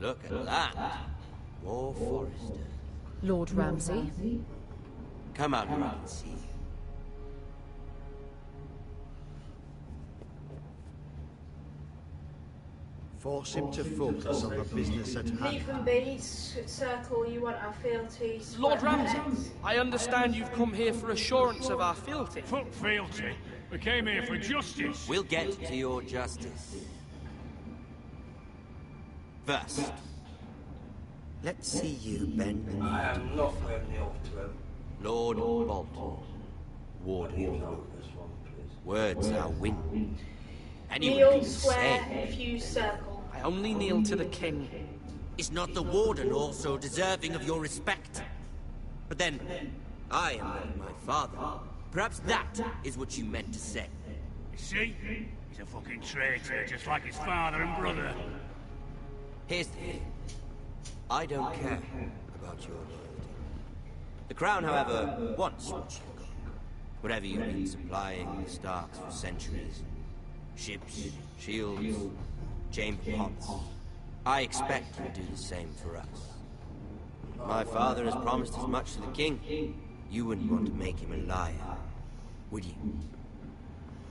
Look at that. War Forrester. Lord Ramsay. Come out here and see. Force him to focus on the business at hand. Leave them be. Circle, you want our fealty. Lord sweat Ramsay, heads. I understand you've come here for assurance of our fealty. Fuck fealty. We came here for justice. We'll get to your justice. First, let's see you bend the knee. I am not wearing the off to him. Lord Bolton, Warden. Words are wind. Anyone Kneel, can swear, say. if you circle. I only kneel to the king. Is not the Warden also deserving of your respect? But then, I am not my father. Perhaps that is what you meant to say. You see? He's a fucking traitor, just like his father and brother. Here's the thing. I don't care about your loyalty. The Crown, however, wants what you've got. Whatever you've been supplying the Starks for centuries. Ships, shields, chamber pots. I expect you'll do the same for us. My father has promised as much to the king. You wouldn't want to make him a liar, would you?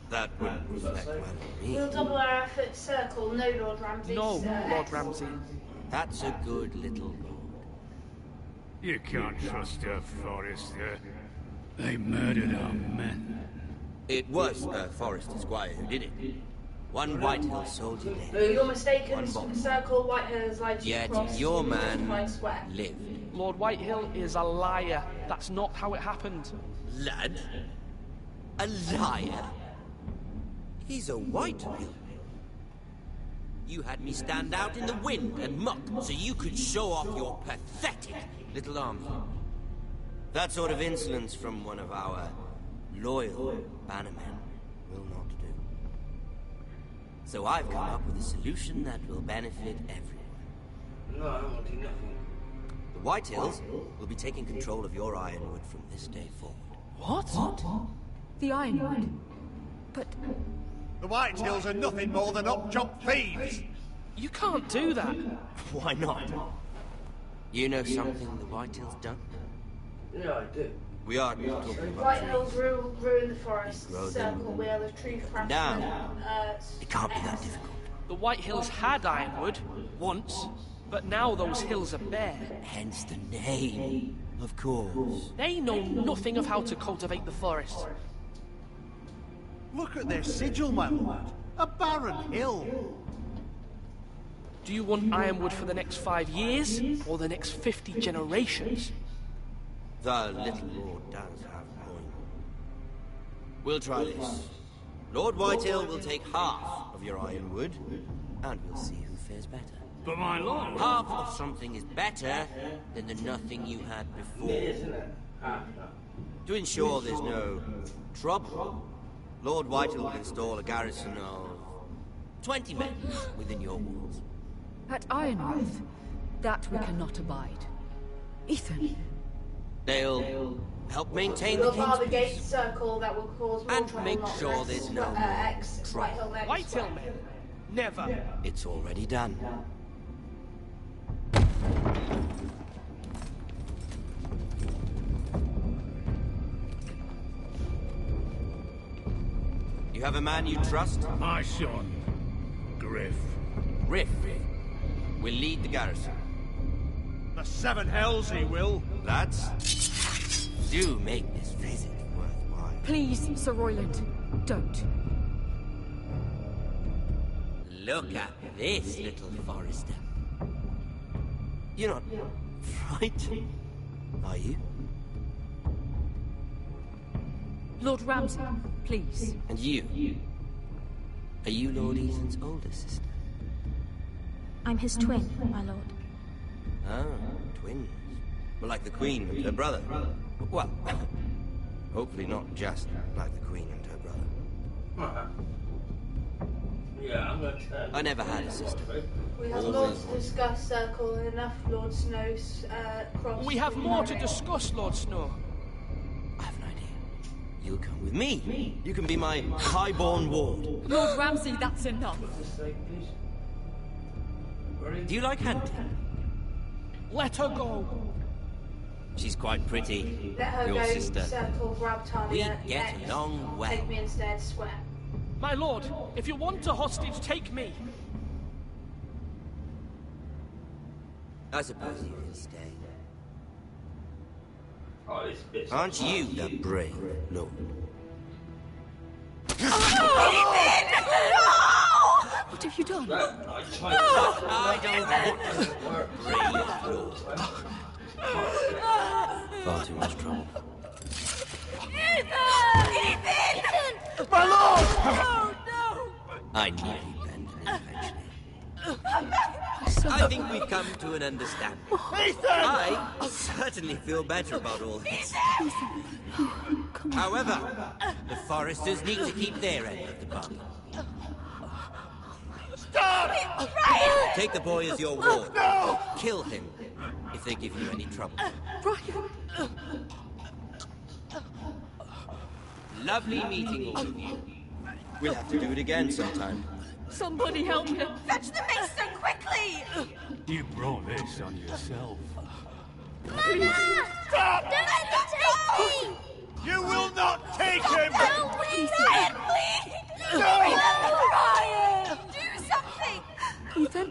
That wouldn't reflect well on me. We'll double our efforts. Circle, no, Lord Ramsay. No, Lord Ramsay. That's a good little lord. You can't trust her, Forrester. They murdered our men. It was Forrester Squire who did it. One Whitehill soldier lived. You're mistaken. One bomb. Circle, Whitehill has lied to you. Yet Cross, your you man justified sweat. lived. Lord Whitehill is a liar. That's not how it happened. Lad? A liar? He's a Whitehill. You had me stand out in the wind and muck so you could show off your pathetic little army. That sort of insolence from one of our loyal bannermen will not do. So I've come up with a solution that will benefit everyone. No, I don't want to do nothing. The Whitehills will be taking control of your ironwood from this day forward. What? The Ironwood. But The Whitehills are nothing more than up-jump thieves. You can't do that. Why not? You know something the Whitehills don't? Yeah, I do. We are talking about Whitehills trees. ruin the forest. Grow them. Circle, we are the true craftsmen. Now, it can't be that difficult. The White Hills had ironwood, once, but now those hills are bare. Hence the name, of course. They know nothing of how to cultivate the forest. Look at their sigil, my lord. A barren hill. Do you want ironwood for the next 5 years, or the next 50 generations? The little lord does have a point. We'll try this. Lord Whitehill will take half of your ironwood, and we'll see who fares better. But my lord... Half of something is better than the nothing you had before. To ensure there's no trouble, Lord Whitehill will install a garrison of 20 men within your walls. At Ironworth, that we cannot abide. Ethan. They'll help maintain the We'll bar the king's gate peace. circle that will cause more And trouble, make not sure less there's no Whitehill men. Whitehill men? Never. It's already done. You have a man you trust? My son, Griff. Griff will lead the garrison. The seven hells he will. Lads, do make this visit worthwhile. Please, Sir Royland, don't. Look at this, little Forester. You're not frightened, are you? Lord Ramsay, please. And you? Are you Lord Ethan's older sister? I'm his twin, my lord. Ah, twins. Well, like the Queen and her brother. Well, hopefully not just like the Queen and her brother. Yeah, I'm gonna turn. I never had a sister. We have lots to discuss, Circle, and enough Lord Snow's cross. We have more to discuss, Lord Snow. You'll come with me. You can be my highborn ward. Lord Ramsay, that's enough. Do you like hunting? Let her go. She's quite pretty. Let her Your go, sister. Circle, grab Talia. We get next. along well. Take me instead, swear. My lord, if you want a hostage, take me. I suppose you can stay. Oh, this bitch. Aren't you the brave lord? What have you done? I don't want brave lord. Far too much trouble. Ethan! My lord! Oh, no! I knew you'd bend eventually. I think we've come to an understanding. I certainly feel better about all this. However, the Foresters need to keep their end of the bargain. Stop! Brian! Take the boy as your ward. No! Kill him if they give you any trouble. Brian! Lovely meeting all of you. We'll have to do it again sometime. Somebody help him! Fetch the mace so quickly! You brought this on yourself. Mama! Stop! Don't let him take me! You will not take him! No, please! Brian, please! No! Remember, Brian! Do something! Ethan?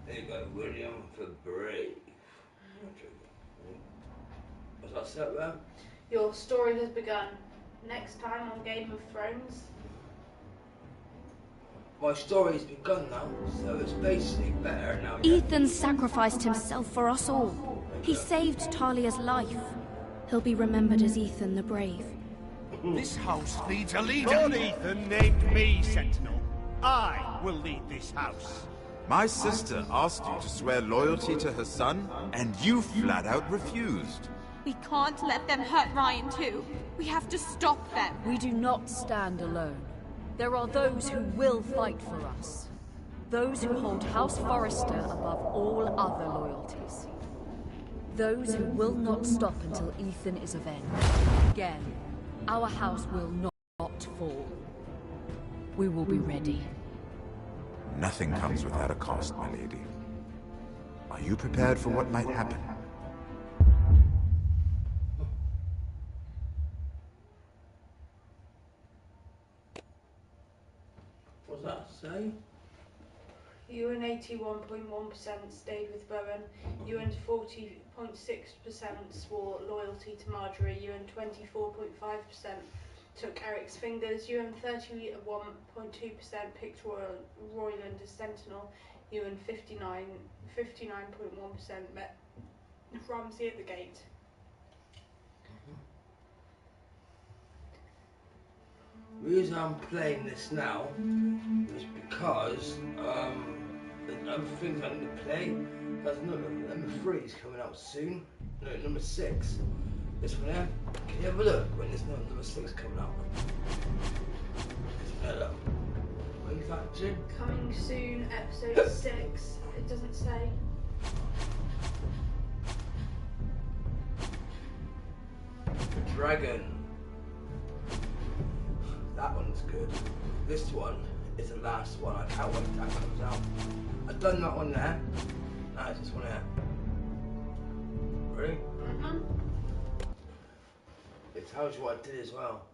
There you go, William for brave. Was that set there? Your story has begun. Next time on Game of Thrones. My story's begun now, so it's basically better now. Ethan sacrificed himself for us all. He saved Talia's life. He'll be remembered as Ethan the Brave. This house needs a leader. Lord Ethan named me Sentinel. I will lead this house. My sister asked you to swear loyalty to her son, and you flat out refused. We can't let them hurt Ryan too. We have to stop them. We do not stand alone. There are those who will fight for us. Those who hold House Forrester above all other loyalties. Those who will not stop until Ethan is avenged. Again, our house will not fall. We will be ready. Nothing comes without a cost, my lady. Are you prepared for what might happen? What's that say? You and 81.1% stayed with Bowen. You and 40.6% swore loyalty to Marjorie. You and 24.5% took Eric's fingers. You and 31.2% picked Royland as Sentinel. You and 59.1% met Ramsay at the gate. The reason I'm playing this now is because there's other things I need to play. There's number 3 is coming out soon. No, number 6. This one here. Can you have a look when there's number 6 coming out? Look. Manufactured. Coming soon, episode 6. It doesn't say. The Dragon. That one's good. This one is the last one. I can't wait till that comes out. I've done that one there. Now it's this one here. Ready? Mm-hmm. It tells you what I did as well.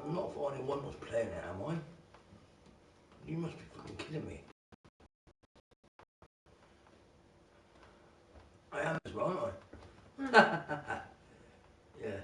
I'm not the only one that's playing it, am I? You must be fucking kidding me. I am as well, aren't I? Yeah.